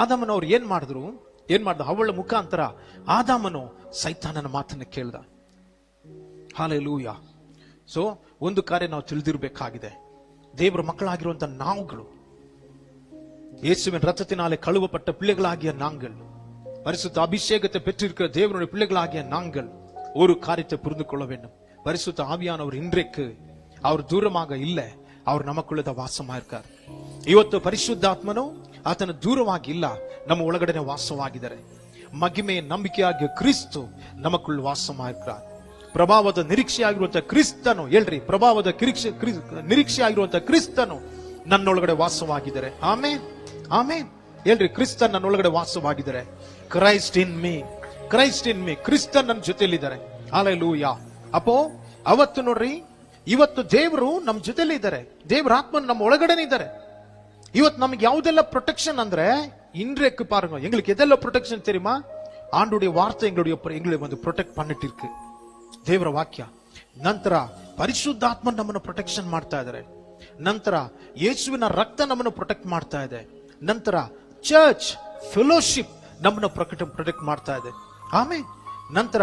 ಆದಾಮನವ್ರು ಏನ್ ಮಾಡಿದ್ರು? ಅವಳ ಮುಖಾಂತರ ಆದಾಮನು ಸೈತಾನನ ಮಾತನ್ನ ಕೇಳ್ದ. ಹಲ್ಲೆಲೂಯಾ. ಸೊ ಒಂದು ಕಾರ್ಯ ನಾವು ತಿಳಿದಿರ್ಬೇಕಾಗಿದೆ, ದೇವರ ಮಕ್ಕಳಾಗಿರುವಂತ ನಾವುಗಳು, இயேசுவின் ரத்தத்தினாலே கழுவப்பட்ட பிள்ளைகளாகிய நாங்கள், பரிசுத்த அபிஷேகத்தை பெற்றிருக்கிற தேவனுடைய பிள்ளைகளாகிய நாங்கள் ஒரு காரியத்தை புரிந்து கொள்ள வேண்டும். பரிசுத்த ஆவியானவர் இன்றைக்கு அவர் ದೂರமாக ಇಲ್ಲ, அவர் நமக்குள்ளದ ವಾಸமா இருக்கார். ಇವತ್ತು ಪರಿಶುದ್ಧಾತ್ಮನು ಆತನ ದೂರವಾಗಿ ಇಲ್ಲ, ನಮ್ಮ ಒಳಗಡೆ ವಾಸವಾಗಿದ್ದಾರೆ. ಮಹಿಮೆಯ ನಂಬಿಕೆಯಾಗಿಯ ಕ್ರಿಸ್ತು ನಮக்குள்ள ವಾಸமா இருக்கிறார். ಪ್ರಭಾವದ ನಿರೀಕ್ಷೆಯಾಗಿರುವಂತ ಕ್ರಿಸ್ತನು, ಹೇಳ್ರಿ, ಪ್ರಭಾವದ ನಿರೀಕ್ಷೆಯಾಗಿರುವಂತ ಕ್ರಿಸ್ತನು ನನ್ನೊಳಗಡೆ ವಾಸವಾಗಿದ್ದಾರೆ. ಆಮೇನ್, ಆಮೇನ್. ಹೇಳ್ರಿ, ಕ್ರಿಸ್ತನ್ ನನ್ನೊಳಗಡೆ ವಾಸವಾಗಿದ್ದಾರೆ. Christ in me, Christ in me, ಕ್ರಿಸ್ತನ್ ನನ್ನ ಜೊತೆಯಲ್ಲಿದ್ದಾರೆ. ಹಲ್ಲೆಲೂಯಾ. ಅಪ್ಪೋ ಅವತ್ತು ನೋಡ್ರಿ, ಇವತ್ತು ದೇವರು ನಮ್ಮ ಜೊತೆಲಿ ಇದ್ದಾರೆ, ದೇವರ ಆತ್ಮನ್ ನಮ್ಮ ಒಳಗಡೆ ಇದ್ದಾರೆ. ಇವತ್ತು ನಮ್ಗೆ ಯಾವುದೆಲ್ಲ ಪ್ರೊಟೆಕ್ಷನ್ ಅಂದ್ರೆ, இன்றைக்கு பாருங்க, எங்களுக்கு எதெல்லாம் ப்ரொடெக்ஷன் தெரியுமா? ஆண்டுடைய வார்த்தை எங்களுடைய வந்து ப்ரொಟೆಕ್ಟ್ பண்ணிட்டு இருக்கு, ದೇವರ ವಾಕ್ಯ. ನಂತರ ಪರಿಶುದ್ಧಾತ್ಮ ನಮ್ಮನ್ನು ಪ್ರೊಟೆಕ್ಷನ್ ಮಾಡ್ತಾ ಇದ್ದಾರೆ. ನಂತರ ಯೇಸುವಿನ ರಕ್ತ ನಮ್ಮನ್ನು ಪ್ರೊಟೆಕ್ಟ್ ಮಾಡ್ತಾ ಇದೆ. ನಂತರ ಚರ್ಚ್ ಫೆಲೋಶಿಪ್ ನಮ್ಮನ್ನು ಪ್ರೊಟೆಕ್ಟ್ ಮಾಡ್ತಾ ಇದೆ. ಆಮೇಲೆ ನಂತರ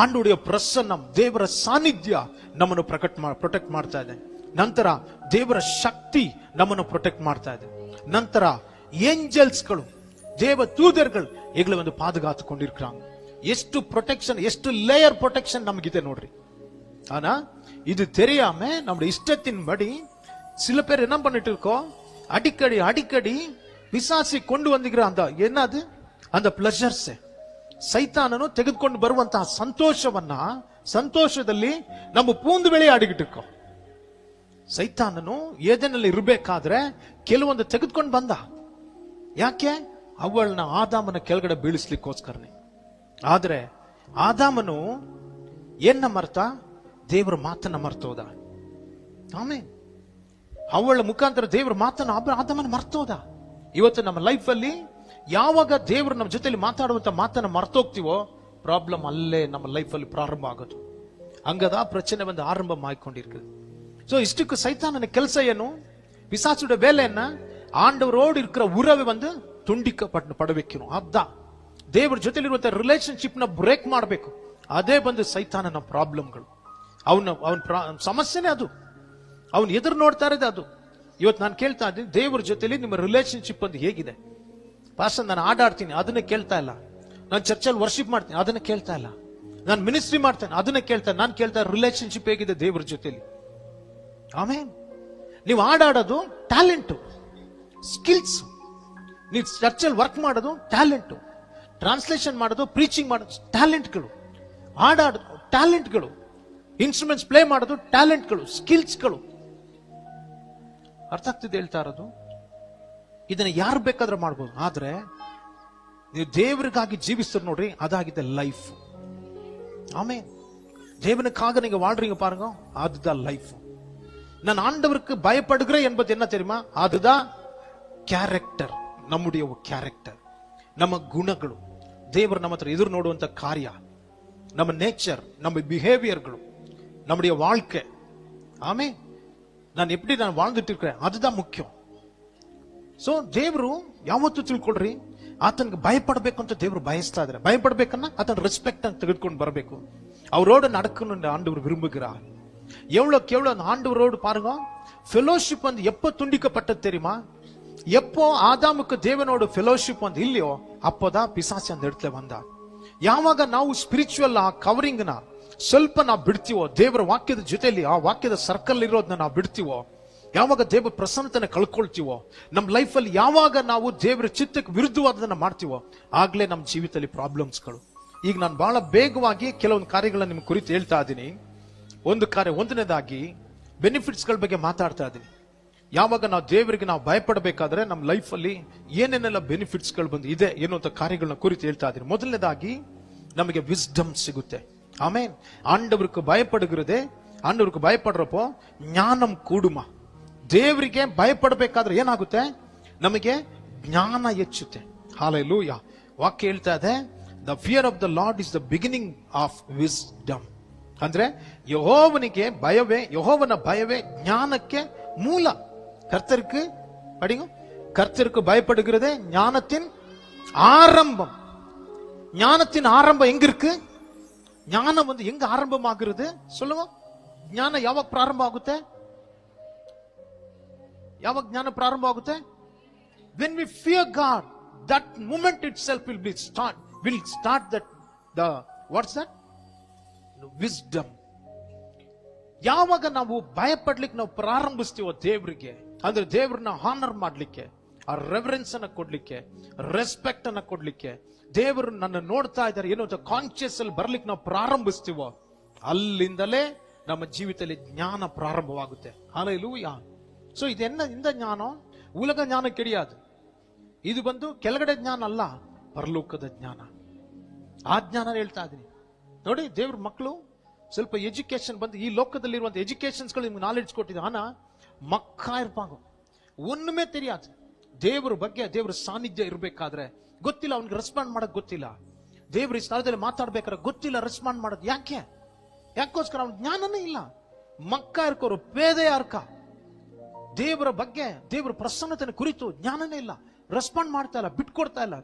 ಆಂಡುடைய ಪ್ರಸನ್ನ, ದೇವರ ಸಾನ್ನಿಧ್ಯ ನಮ್ಮನ್ನು ಪ್ರೊಟೆಕ್ಟ್ ಮಾಡ್ತಾ ಇದೆ. ನಂತರ ದೇವರ ಶಕ್ತಿ ನಮ್ಮನ್ನು ಪ್ರೊಟೆಕ್ಟ್ ಮಾಡ್ತಾ ಇದೆ. ನಂತರ ಏಂಜಲ್ಸ್ಗಳು, ದೇವ தூதர்கள் எங்களை வந்து பாதுகாத்து கொண்டிருக்கிறாங்க. ಎಷ್ಟು ಪ್ರೊಟೆಕ್ಷನ್, ಎಷ್ಟು ಲೇಯರ್ ಪ್ರೊಟೆಕ್ಷನ್ ನಮಗಿದೆ ನೋಡ್ರಿ. ஆனா இது தெரியாம நம்முடைய இஷ்டத்தின்படி சில பேர் என்ன பண்ணிட்டு இருக்கோம், அடிக்கடி பிசாசி கொண்டு வந்துகிற அந்த என்னது, அந்த ಪ್ಲೆಷರ್ಸ್, ಸೈತಾನನು ತೆಗೆದುಕೊಂಡು ಬರುವಂತಹ ಸಂತೋಷದಲ್ಲಿ ನಮ್ಮ ಪೂಂದು ಬೆಳೆ ಆಡಿಗಿಟ್ಟಿರ್ಕೋ. ಸೈತಾನನು ಏದೇನಲ್ಲಿ ಇರಬೇಕಾದ್ರೆ ಕೆಲವೊಂದು ತೆಗೆದುಕೊಂಡು ಬಂದ. ಯಾಕೆ? ಅವಳನ್ನ ಆದಾಮನ ಕೆಳಗಡೆ ಬೀಳಿಸ್ಲಿಕ್ಕೋಸ್ಕರನೇ. ಆದ್ರೆ ಆದಾಮನು ಏನ್ನ ಮರ್ತ? ದೇವರ ಮಾತನ್ನ ಮರ್ತೋದ. ಆಮೇಲೆ ಅವಳ ಮುಖಾಂತರ ದೇವರ ಮಾತನ್ನ ಆದಾಮನ ಮರ್ತೋದ. ಇವತ್ತು ನಮ್ಮ ಲೈಫ್ ಅಲ್ಲಿ ಯಾವಾಗ ದೇವರು ನಮ್ಮ ಜೊತೆಲಿ ಮಾತಾಡುವಂತ ಮಾತನ್ನ ಮರ್ತೋಗ್ತೀವೋ, ಪ್ರಾಬ್ಲಮ್ ಅಲ್ಲೇ ನಮ್ಮ ಲೈಫ್ ಅಲ್ಲಿ ಪ್ರಾರಂಭ ಆಗೋದು. ಹಂಗದ ಪ್ರಚನೆ ಒಂದು ಆರಂಭ ಮಾಡಿಕೊಂಡಿರ್ತದೆ. ಸೊ ಇಷ್ಟಕ್ಕೆ ಸೈತಾನನ ಕೆಲಸ ಏನು? பிசாசுடைய வேலை என்ன? ஆண்டவரோடு இருக்கிற உறவை வந்து துண்டிக்கப்படಬೇಕು. அதான் ದೇವರ ಜೊತೆಲಿರುವಂತ ರಿಲೇಶನ್ಶಿಪ್ ನ ಬ್ರೇಕ್ ಮಾಡಬೇಕು. ಅದೇ ಬಂದು ಸೈತಾನನ ಪ್ರಾಬ್ಲಮ್ಗಳು. ಅವನ ಸಮಸ್ಯೆನೇ ಅದು. ಅವನು ಎದುರು ನೋಡ್ತಾ ಇರೋದು ಅದು. ಇವತ್ತು ನಾನು ಕೇಳ್ತಾ ಇದ್ದೀನಿ, ದೇವರ ಜೊತೆಲಿ ನಿಮ್ಮ ರಿಲೇಶನ್ಶಿಪ್ ಒಂದು ಹೇಗಿದೆ? ಪಾಸ್ಟರ್, ನಾನು ಆಡಾಡ್ತೀನಿ, ಅದನ್ನೇ ಕೇಳ್ತಾ ಇಲ್ಲ. ನಾನು ಚರ್ಚಲ್ಲಿ ವರ್ಷಿಪ್ ಮಾಡ್ತೀನಿ, ಅದನ್ನ ಕೇಳ್ತಾ ಇಲ್ಲ. ನಾನು ಮಿನಿಸ್ಟ್ರಿ ಮಾಡ್ತೇನೆ, ಅದನ್ನ ಕೇಳ್ತಾ. ನಾನು ಕೇಳ್ತಾ ರಿಲೇಶನ್ಶಿಪ್ ಹೇಗಿದೆ ದೇವರ ಜೊತೆಲಿ? ಆಮೇಲೆ ನೀವು ಆಡಾಡೋದು ಟ್ಯಾಲೆಂಟು, ಸ್ಕಿಲ್ಸ್. ನೀವು ಚರ್ಚಲ್ಲಿ ವರ್ಕ್ ಮಾಡೋದು ಟ್ಯಾಲೆಂಟು, ಟ್ರಾನ್ಸ್ಲೇಷನ್ ಮಾಡೋದು, ಪ್ರೀಚಿಂಗ್ ಮಾಡೋದು ಟ್ಯಾಲೆಂಟ್ಗಳು, ಆಡಾಡೋದು ಟ್ಯಾಲೆಂಟ್ಗಳು, ಇನ್ಸ್ಟ್ರೂಮೆಂಟ್ಸ್ ಪ್ಲೇ ಮಾಡೋದು ಟ್ಯಾಲೆಂಟ್ಗಳು, ಸ್ಕಿಲ್ಸ್ಗಳು. ಅರ್ಥ ಆಗ್ತಿದೆ ಹೇಳ್ತಾ ಇರೋದು? ಇದನ್ನ ಯಾರು ಬೇಕಾದ್ರೆ ಮಾಡ್ಬೋದು. ಆದ್ರೆ ನೀವು ದೇವರಿಗಾಗಿ ಜೀವಿಸ್ತಾರೆ ನೋಡ್ರಿ, ಅದಾಗಿದೆ ಲೈಫ್. ஆமென். தேவனுக்காக நீங்க வாழ்றீங்க பாருங்க, அதுதான் லைஃப். நான் ஆண்டவருக்கு பயப்படுகிறேன் என்பது என்ன தெரியுமா? அதுதான் ಕ್ಯಾರೆಕ್ಟರ್. நம்முடைய ಕ್ಯಾರೆಕ್ಟರ್, ನಮ್ಮ ಗುಣಗಳು, ದೇವರು ನಮ್ಮ ಹತ್ರ ಎದುರು ನೋಡುವಂತ ಕಾರ್ಯ, ನಮ್ಮ ನೇಚರ್, ನಮ್ಮ ಬಿಹೇವಿಯರ್ಗಳು, நம்முடைய வாழ்க்கை. ஆமென். ನಾನು எப்படி ನಾನು வாழ்ந்துட்டு இருக்கிறேன், அதுதான் ಮುಖ್ಯ. ಸೊ ದೇವರು ಯಾವತ್ತೂ ತಿಳ್ಕೊಳ್ರಿ, ಆತನಿಗೆ ಭಯಪಡಬೇಕು ಅಂತ ದೇವರು ಬಯಸ್ತಾ ಇದ್ದಾರೆ. ಭಯಪಡ್ಬೇಕನ್ನ ಆತನ ರೆಸ್ಪೆಕ್ಟ್ ಅಂತ ತೆಗೆದುಕೊಂಡು ಬರಬೇಕು. அவரோட நடக்கணும்னு ஆண்டவர் விரும்புகிறார். எவ்வளவு ஆண்டவரோடு பாருங்க. ஃபெலோஷிப் வந்து எப்போ துண்டிக்கப்பட்டது தெரியுமா? எப்போ ಆದಾಮಕ್ಕೆ ದೇವನೋಡು ಫೆಲೋಶಿಪ್ ಒಂದು ಇಲ್ಲಿಯೋ ಅಪ್ಪೋதான் ಪಿಸಾಚಿ அந்த இடத்துல வந்தார். ಯಾವಾಗ ನಾವು ಸ್ಪಿರಿಚುವಲ್ ಆ ಕವರಿಂಗ್ ನ ಸ್ವಲ್ಪ ನಾವು ಬಿಡ್ತೀವೋ, ದೇವರ ವಾಕ್ಯದ ಜೊತೆಲಿ ಆ ವಾಕ್ಯದ ಸರ್ಕಲ್ ಇರೋದನ್ನ ನಾವು ಬಿಡ್ತೀವೋ, ಯಾವಾಗ ದೇವರ ಪ್ರಸನ್ನತನ ಕಳ್ಕೊಳ್ತೀವೋ, ನಮ್ಮ ಲೈಫ್ ಅಲ್ಲಿ ಯಾವಾಗ ನಾವು ದೇವರ ಚಿತ್ತಕ್ಕೆ ವಿರುದ್ಧವಾದದನ್ನ ಮಾಡ್ತೀವೋ, ಆಗ್ಲೇ ನಮ್ಮ ಜೀವಿತದಲ್ಲಿ ಪ್ರಾಬ್ಲಮ್ಸ್ಗಳು. ಈಗ ನಾನು ಬಹಳ ಬೇಗವಾಗಿ ಕೆಲವೊಂದು ಕಾರ್ಯಗಳನ್ನ ನಿಮ್ಗೆ ಕುರಿತು ಹೇಳ್ತಾ ಇದ್ದೀನಿ. ಒಂದು ಕಾರ್ಯ, ಒಂದನೇದಾಗಿ ಬೆನಿಫಿಟ್ಸ್ ಗಳ ಬಗ್ಗೆ ಮಾತಾಡ್ತಾ ಇದ್ದೀನಿ. ಯಾವಾಗ ನಾವು ದೇವರಿಗೆ ನಾವು ಭಯಪಡಬೇಕಾದ್ರೆ ನಮ್ಮ ಲೈಫ್ ಅಲ್ಲಿ ಏನೇನೆಲ್ಲ ಬೆನಿಫಿಟ್ಸ್ ಗಳು ಬಂದು ಇದೆ ಎನ್ನುವಂತ ಕಾರ್ಯಗಳನ್ನ ಕುರಿತು ಹೇಳ್ತಾ ಇದ್ದೀನಿ. ಮೊದಲನೇದಾಗಿ ನಮಗೆ ವಿಸ್ಡಮ್ ಸಿಗುತ್ತೆ. ಆಮೇನ್. ಆಂಡವருக்கு பயப்படுகிறதே, ಆಂಡವருக்கு பயப்படுறப்போ ಜ್ಞಾನಂ ಕೂಡುಮ. ದೇವರಿಗೆ ಭಯಪಡಬೇಕಾದ್ರೆ ಏನಾಗುತ್ತೆ? ನಮಗೆ ಜ್ಞಾನ ಹೆಚ್ಚುತ್ತೆ. ಹಾಲೆಲೂಯಾ. ವಾಕ್ಯ ಹೇಳ್ತಾ ಇದೆ, the fear of the lord is the beginning of wisdom. ಅಂದ್ರೆ ಯೆಹೋವನ ಭಯವೇ ஞானಕ್ಕೆ ಮೂಲ. கர்த்தருக்கு பயப்படுகிறதே ஞானத்தின் ஆரம்பம். ஞானத்தின் ஆரம்பம் எங்க இருக்கு? ஞானம் எங்க ஆரம்பமாகிறது சொல்லுங்க. ಜ್ಞಾನ ಯಾವಾಗ ಪ್ರಾರಂಭ ಆಗುತ್ತೆ? ಯಾವಾಗ ಜ್ಞಾನ ಪ್ರಾರಂಭ ಆಗುತ್ತೆ? When we fear God, that moment itself will start the what's that? Wisdom. ಯಾವಾಗ ನಾವು ಭಯಪಡ್ಲಿಕ್ಕೆ ನಾವು ಪ್ರಾರಂಭಿಸ್ತೀವೋ ದೇವರಿಗೆ, ಅಂದ್ರೆ ದೇವ್ರನ್ನ ಹಾನರ್ ಮಾಡ್ಲಿಕ್ಕೆ, ಆ ರೆವರೆನ್ಸ್ ಅನ್ನ ಕೊಡ್ಲಿಕ್ಕೆ, ರೆಸ್ಪೆಕ್ಟ್ ಅನ್ನ ಕೊಡ್ಲಿಕ್ಕೆ, ದೇವರು ನನ್ನ ನೋಡ್ತಾ ಇದ್ದಾರೆ ಏನೋ ಕಾನ್ಶಿಯಸ್ ಅಲ್ಲಿ ಬರ್ಲಿಕ್ಕೆ ನಾವು ಪ್ರಾರಂಭಿಸ್ತೀವೋ, ಅಲ್ಲಿಂದಲೇ ನಮ್ಮ ಜೀವಿತದಲ್ಲಿ ಜ್ಞಾನ ಪ್ರಾರಂಭವಾಗುತ್ತೆ. ಹಲ್ಲೆಲೂಯಾ. ಸೊ ಇಂದ ಜ್ಞಾನ ಉಲಗ ಜ್ಞಾನ ಕೆಡಿயாது. ಇದು ಕೆಳಗಡೆ ಜ್ಞಾನ ಅಲ್ಲ, ಪರಲೋಕದ ಜ್ಞಾನ. ಆ ಜ್ಞಾನ ಹೇಳ್ತಾ ಇದೀನಿ ನೋಡಿ. ದೇವ್ರ ಮಕ್ಕಳು ಸ್ವಲ್ಪ ಎಜುಕೇಶನ್ ಈ ಲೋಕದಲ್ಲಿರುವಂತ ಎಜುಕೇಶನ್ಸ್ಗಳು ನಿಮ್ಗೆ ನಾಲೆಡ್ಜ್ ಕೊಟ್ಟಿದೆ. ಆನಾ ಮಕ್ಕಾ ಇರ್ಪಾಗ ಒನ್ನುಮೇ ತೆರಿயாது. ದೇವ್ರ ಬಗ್ಗೆ, ದೇವ್ರ ಸಾನ್ನಿಧ್ಯ ಇರ್ಬೇಕಾದ್ರೆ ಗೊತ್ತಿಲ್ಲ, ಅವ್ನಿಗೆ ರೆಸ್ಪಾಂಡ್ ಮಾಡಕ್ ಗೊತ್ತಿಲ್ಲ. ದೇವ್ರ ಈ ಸ್ಥಳದಲ್ಲಿ ಮಾತಾಡ್ಬೇಕಾದ್ರೆ ಗೊತ್ತಿಲ್ಲ ರೆಸ್ಪಾಂಡ್ ಮಾಡೋದು. ಯಾಕೋಸ್ಕರ ಅವ್ನ ಜ್ಞಾನನೇ ಇಲ್ಲ. ಮಕ್ಕ ಇರ್ಕೋರು ಪೇದೆಯ ಅರ್ಕ. ದೇವರ ಬಗ್ಗೆ, ದೇವರ ಪ್ರಸನ್ನತೆ ಕುರಿತು ಜ್ಞಾನನೇ ಇಲ್ಲ. ರೆಸ್ಪಾಂಡ್ ಮಾಡ್ತಾ ಇಲ್ಲ, ಬಿಟ್ಕೊಡ್ತಾ ಇಲ್ಲ,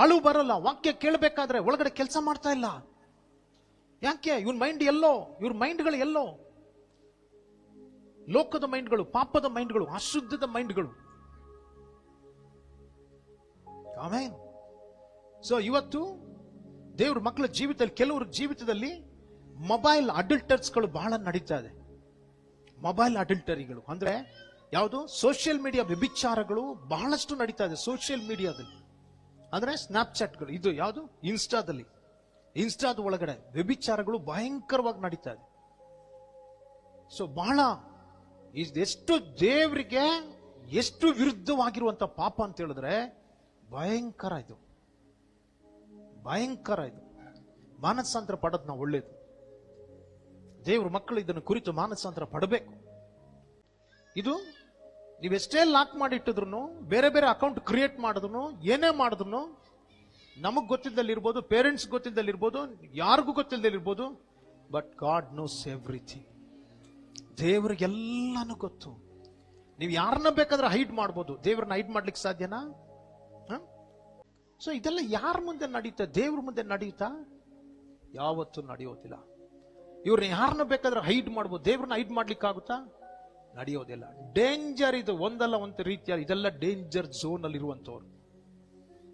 ಅಳು ಬರಲ್ಲ, ವಾಕ್ಯ ಕೇಳಬೇಕಾದ್ರೆ ಒಳಗಡೆ ಕೆಲಸ ಮಾಡ್ತಾ ಇಲ್ಲ. ಯಾಕೆ? ಇವನ್ ಮೈಂಡ್ ಎಲ್ಲೋ, ಇವ್ರ ಮೈಂಡ್ಗಳು ಎಲ್ಲೋ, ಲೋಕದ ಮೈಂಡ್ಗಳು, ಪಾಪದ ಮೈಂಡ್ಗಳು, ಅಶುದ್ಧದ ಮೈಂಡ್ಗಳು. ಆಮೇನ್. ಸೊ ಇವತ್ತು ದೇವ್ರ ಮಕ್ಕಳ ಜೀವಿತದಲ್ಲಿ, ಕೆಲವ್ರ ಜೀವಿತದಲ್ಲಿ ಮೊಬೈಲ್ ಅಡಲ್ಟರ್ಸ್ಗಳು ಬಹಳ ನಡೀತಾ ಇದೆ. ಮೊಬೈಲ್ ಅಡಲ್ಟರಿಗಳು ಅಂದ್ರೆ ಯಾವುದು? ಸೋಷಿಯಲ್ ಮೀಡಿಯಾ ವ್ಯಭಿಚಾರಗಳು ಬಹಳಷ್ಟು ನಡೀತಾ ಇದೆ ಸೋಷಿಯಲ್ ಮೀಡಿಯಾದಲ್ಲಿ. ಅಂದ್ರೆ ಸ್ನಾಪ್ಚಾಟ್ಗಳು, ಇದು ಯಾವುದು ಇನ್ಸ್ಟಾದ ಒಳಗಡೆ ವ್ಯಭಿಚಾರಗಳು ಭಯಂಕರವಾಗಿ ನಡೀತಾ ಇದೆ. ಸೊ ಬಹಳ ಎಷ್ಟು ದೇವರಿಗೆ ಎಷ್ಟು ವಿರುದ್ಧವಾಗಿರುವಂತ ಪಾಪ ಅಂತ ಹೇಳಿದ್ರೆ ಭಯಂಕರ ಇದು. ಮಾನಸಾಂತರ ಪಡೋದು ನಾವು ಒಳ್ಳೇದು. ದೇವ್ರ ಮಕ್ಕಳು ಇದನ್ನು ಕುರಿತು ಮಾನಸಾಂತರ ಪಡಬೇಕು. ಇದು ನೀವೆಷ್ಟೇ ಲಾಕ್ ಮಾಡಿಟ್ಟಿದ್ರು, ಬೇರೆ ಬೇರೆ ಅಕೌಂಟ್ ಕ್ರಿಯೇಟ್ ಮಾಡಿದ್ರು, ಏನೇ ಮಾಡಿದ್ರು, ನಮಗ್ ಗೊತ್ತಿದ್ದಲ್ಲಿರ್ಬೋದು, ಪೇರೆಂಟ್ಸ್ ಗೊತ್ತಿದ್ದಲ್ಲಿರ್ಬೋದು, ಯಾರಿಗೂ ಗೊತ್ತಿಲ್ಲದಲ್ಲಿರ್ಬೋದು, ಬಟ್ ಗಾಡ್ ನೋಸ್ ಎವ್ರಿಥಿಂಗ್. ದೇವ್ರಿಗೆಲ್ಲಾನು ಗೊತ್ತು. ನೀವು ಯಾರನ್ನ ಬೇಕಾದ್ರೆ ಹೈಡ್ ಮಾಡ್ಬೋದು, ದೇವ್ರನ್ನ ಹೈಡ್ ಮಾಡ್ಲಿಕ್ಕೆ ಸಾಧ್ಯನಾ? ಸೊ ಇದೆಲ್ಲ ಯಾರ ಮುಂದೆ ನಡೀತಾ? ದೇವ್ರ ಮುಂದೆ ನಡೀತಾ? ಯಾವತ್ತೂ ನಡೆಯೋದಿಲ್ಲ. ಇವ್ರನ್ನ ಯಾರನ್ನ ಬೇಕಾದ್ರೆ ಹೈಡ್ ಮಾಡ್ಬೋದು, ದೇವ್ರನ್ನ ಹೈಡ್ ಮಾಡ್ಲಿಕ್ಕಾಗುತ್ತಾ? ನಡೆಯೋದಿಲ್ಲ. ಡೇಂಜರ್ ಇದು. ಒಂದಲ್ಲ ಒಂದು ರೀತಿಯ ಇದೆಲ್ಲ ಡೇಂಜರ್ ಝೋನ್ ಅಲ್ಲಿ ಇರುವಂತವ್ರು.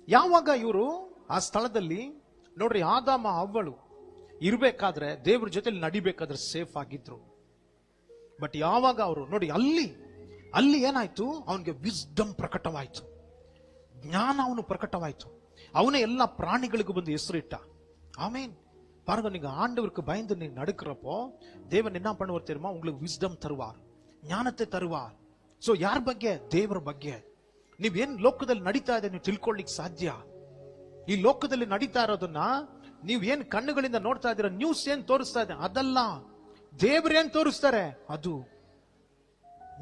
ಯಾವಾಗ ಇವರು ಆ ಸ್ಥಳದಲ್ಲಿ ನೋಡ್ರಿ, ಆದಾಮ ಅವ್ವಳು ಇರ್ಬೇಕಾದ್ರೆ, ದೇವ್ರ ಜೊತೆಲಿ ನಡಿಬೇಕಾದ್ರೆ ಸೇಫ್ ಆಗಿದ್ರು. ಬಟ್ ಯಾವಾಗ ಅವರು ನೋಡಿ ಅಲ್ಲಿ ಏನಾಯ್ತು? ಅವನಿಗೆ ವಿಸ್ಡಮ್ ಪ್ರಕಟವಾಯ್ತು, ಜ್ಞಾನ ಅವನು ಪ್ರಕಟವಾಯ್ತು. ಅವನೇ ಎಲ್ಲ ಪ್ರಾಣಿಗಳಿಗೂ ಬಂದು ಹೆಸರಿಟ್ಟ. ஆமென். பாருங்க, நீங்க ஆண்டவருக்கு பயந்து நீங்க நடக்கிறப்போ தேவன் என்ன பண்ணுவார் தெரியுமா? உங்களுக்கு விஸ்டம் தருவார், ಜ್ಞಾನತೆ ತರುವಾರ್. ಸೊ ಯಾರ ಬಗ್ಗೆ? ದೇವರ ಬಗ್ಗೆ. ನೀವೇನ್ ಲೋಕದಲ್ಲಿ ನಡೀತಾ ಇದೆ ನೀವು ತಿಳ್ಕೊಳ್ಳಿಕ್ ಸಾಧ್ಯ? ಈ ಲೋಕದಲ್ಲಿ ನಡೀತಾ ಇರೋದನ್ನ ನೀವೇನ್ ಕಣ್ಣುಗಳಿಂದ ನೋಡ್ತಾ ಇದ್ದೀರಾ, ನ್ಯೂಸ್ ಏನ್ ತೋರಿಸ್ತಾ ಇದೆ ಅದಲ್ಲ, ದೇವ್ರೇನ್ ತೋರಿಸ್ತಾರೆ ಅದು.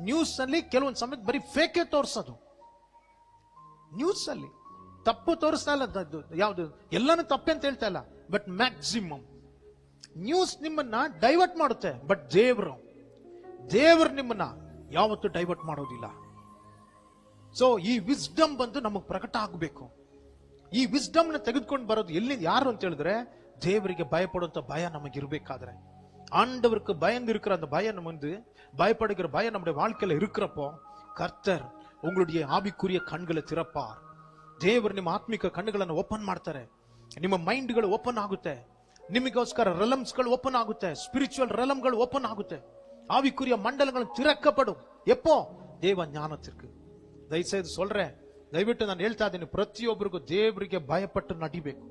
ನ್ಯೂಸ್ ಅಲ್ಲಿ ಕೆಲವೊಂದು ಸಮಯಕ್ಕೆ ಬರೀ ಫೇಕೇ ತೋರಿಸೋದು. ನ್ಯೂಸ್ ಅಲ್ಲಿ ತಪ್ಪು ತೋರಿಸ್ತಾ ಇಲ್ಲ, ಯಾವ್ದು ಎಲ್ಲಾನು ತಪ್ಪೆ ಅಂತ ಹೇಳ್ತಾ ಇಲ್ಲ, ಬಟ್ ಮ್ಯಾಕ್ಸಿಮಮ್ ನ್ಯೂಸ್ ನಿಮ್ಮನ್ನ ಡೈವರ್ಟ್ ಮಾಡುತ್ತೆ. ಬಟ್ ದೇವರು ನಿಮ್ಮನ್ನ ಯಾವತ್ತೂ ಡೈವರ್ಟ್ ಮಾಡೋದಿಲ್ಲ. ಸೊ ಈ ವಿಸ್ಡಮ್ ಬಂದು ನಮಗ್ ಪ್ರಕಟ ಆಗಬೇಕು. ಈ ವಿಸ್ಡಮ್ ನ ತೆಗೆದುಕೊಂಡು ಬರೋದು ಎಲ್ಲಿಂದ? ಯಾರು ಅಂತ ಹೇಳಿದ್ರೆ ದೇವರಿಗೆ ಭಯಪಡುವಂತ ಭಯ ನಮಗಿರ್ಬೇಕಾದ್ರೆ, ஆண்டவருக்கு பயந்து இருக்கிற அந்த பயம் பயப்படுகிற பயம் நம்முடைய வாழ்க்கையில இருக்கிறப்போ, கர்த்தர் உங்களுடைய ஆவிக்குரிய கண்களை திறப்பார். ದೇವರು ನಿಮ್ಮ ಆತ್ಮಿಕ ಕಣ್ಣುಗಳನ್ನು ಓಪನ್ ಮಾಡ್ತಾರೆ. ನಿಮ್ಮ ಮೈಂಡ್ಗಳು ಓಪನ್ ಆಗುತ್ತೆ. ನಿಮಗೋಸ್ಕರ ರೆಲಮ್ಸ್ಗಳು ಓಪನ್ ಆಗುತ್ತೆ. ಸ್ಪಿರಿಚುವಲ್ ರೆಲಮ್ಗಳು ಓಪನ್ ಆಗುತ್ತೆ. ஆவிக்குரிய மண்டலங்கள் திறக்கப்படும். எப்போ? ದೇವ ಜ್ಞಾನத்திற்கு. ದಯచేసి சொல்றேன், ದಯವಿಟ್ಟು ನಾನು ಹೇಳ್ತಾ ಇದ್ದೀನಿ, ಪ್ರತಿಯೊಬ್ಬರಿಗೂ ದೇವರಿಗೆ ಭಯಪಟ್ಟು ನಡಿಬೇಕು.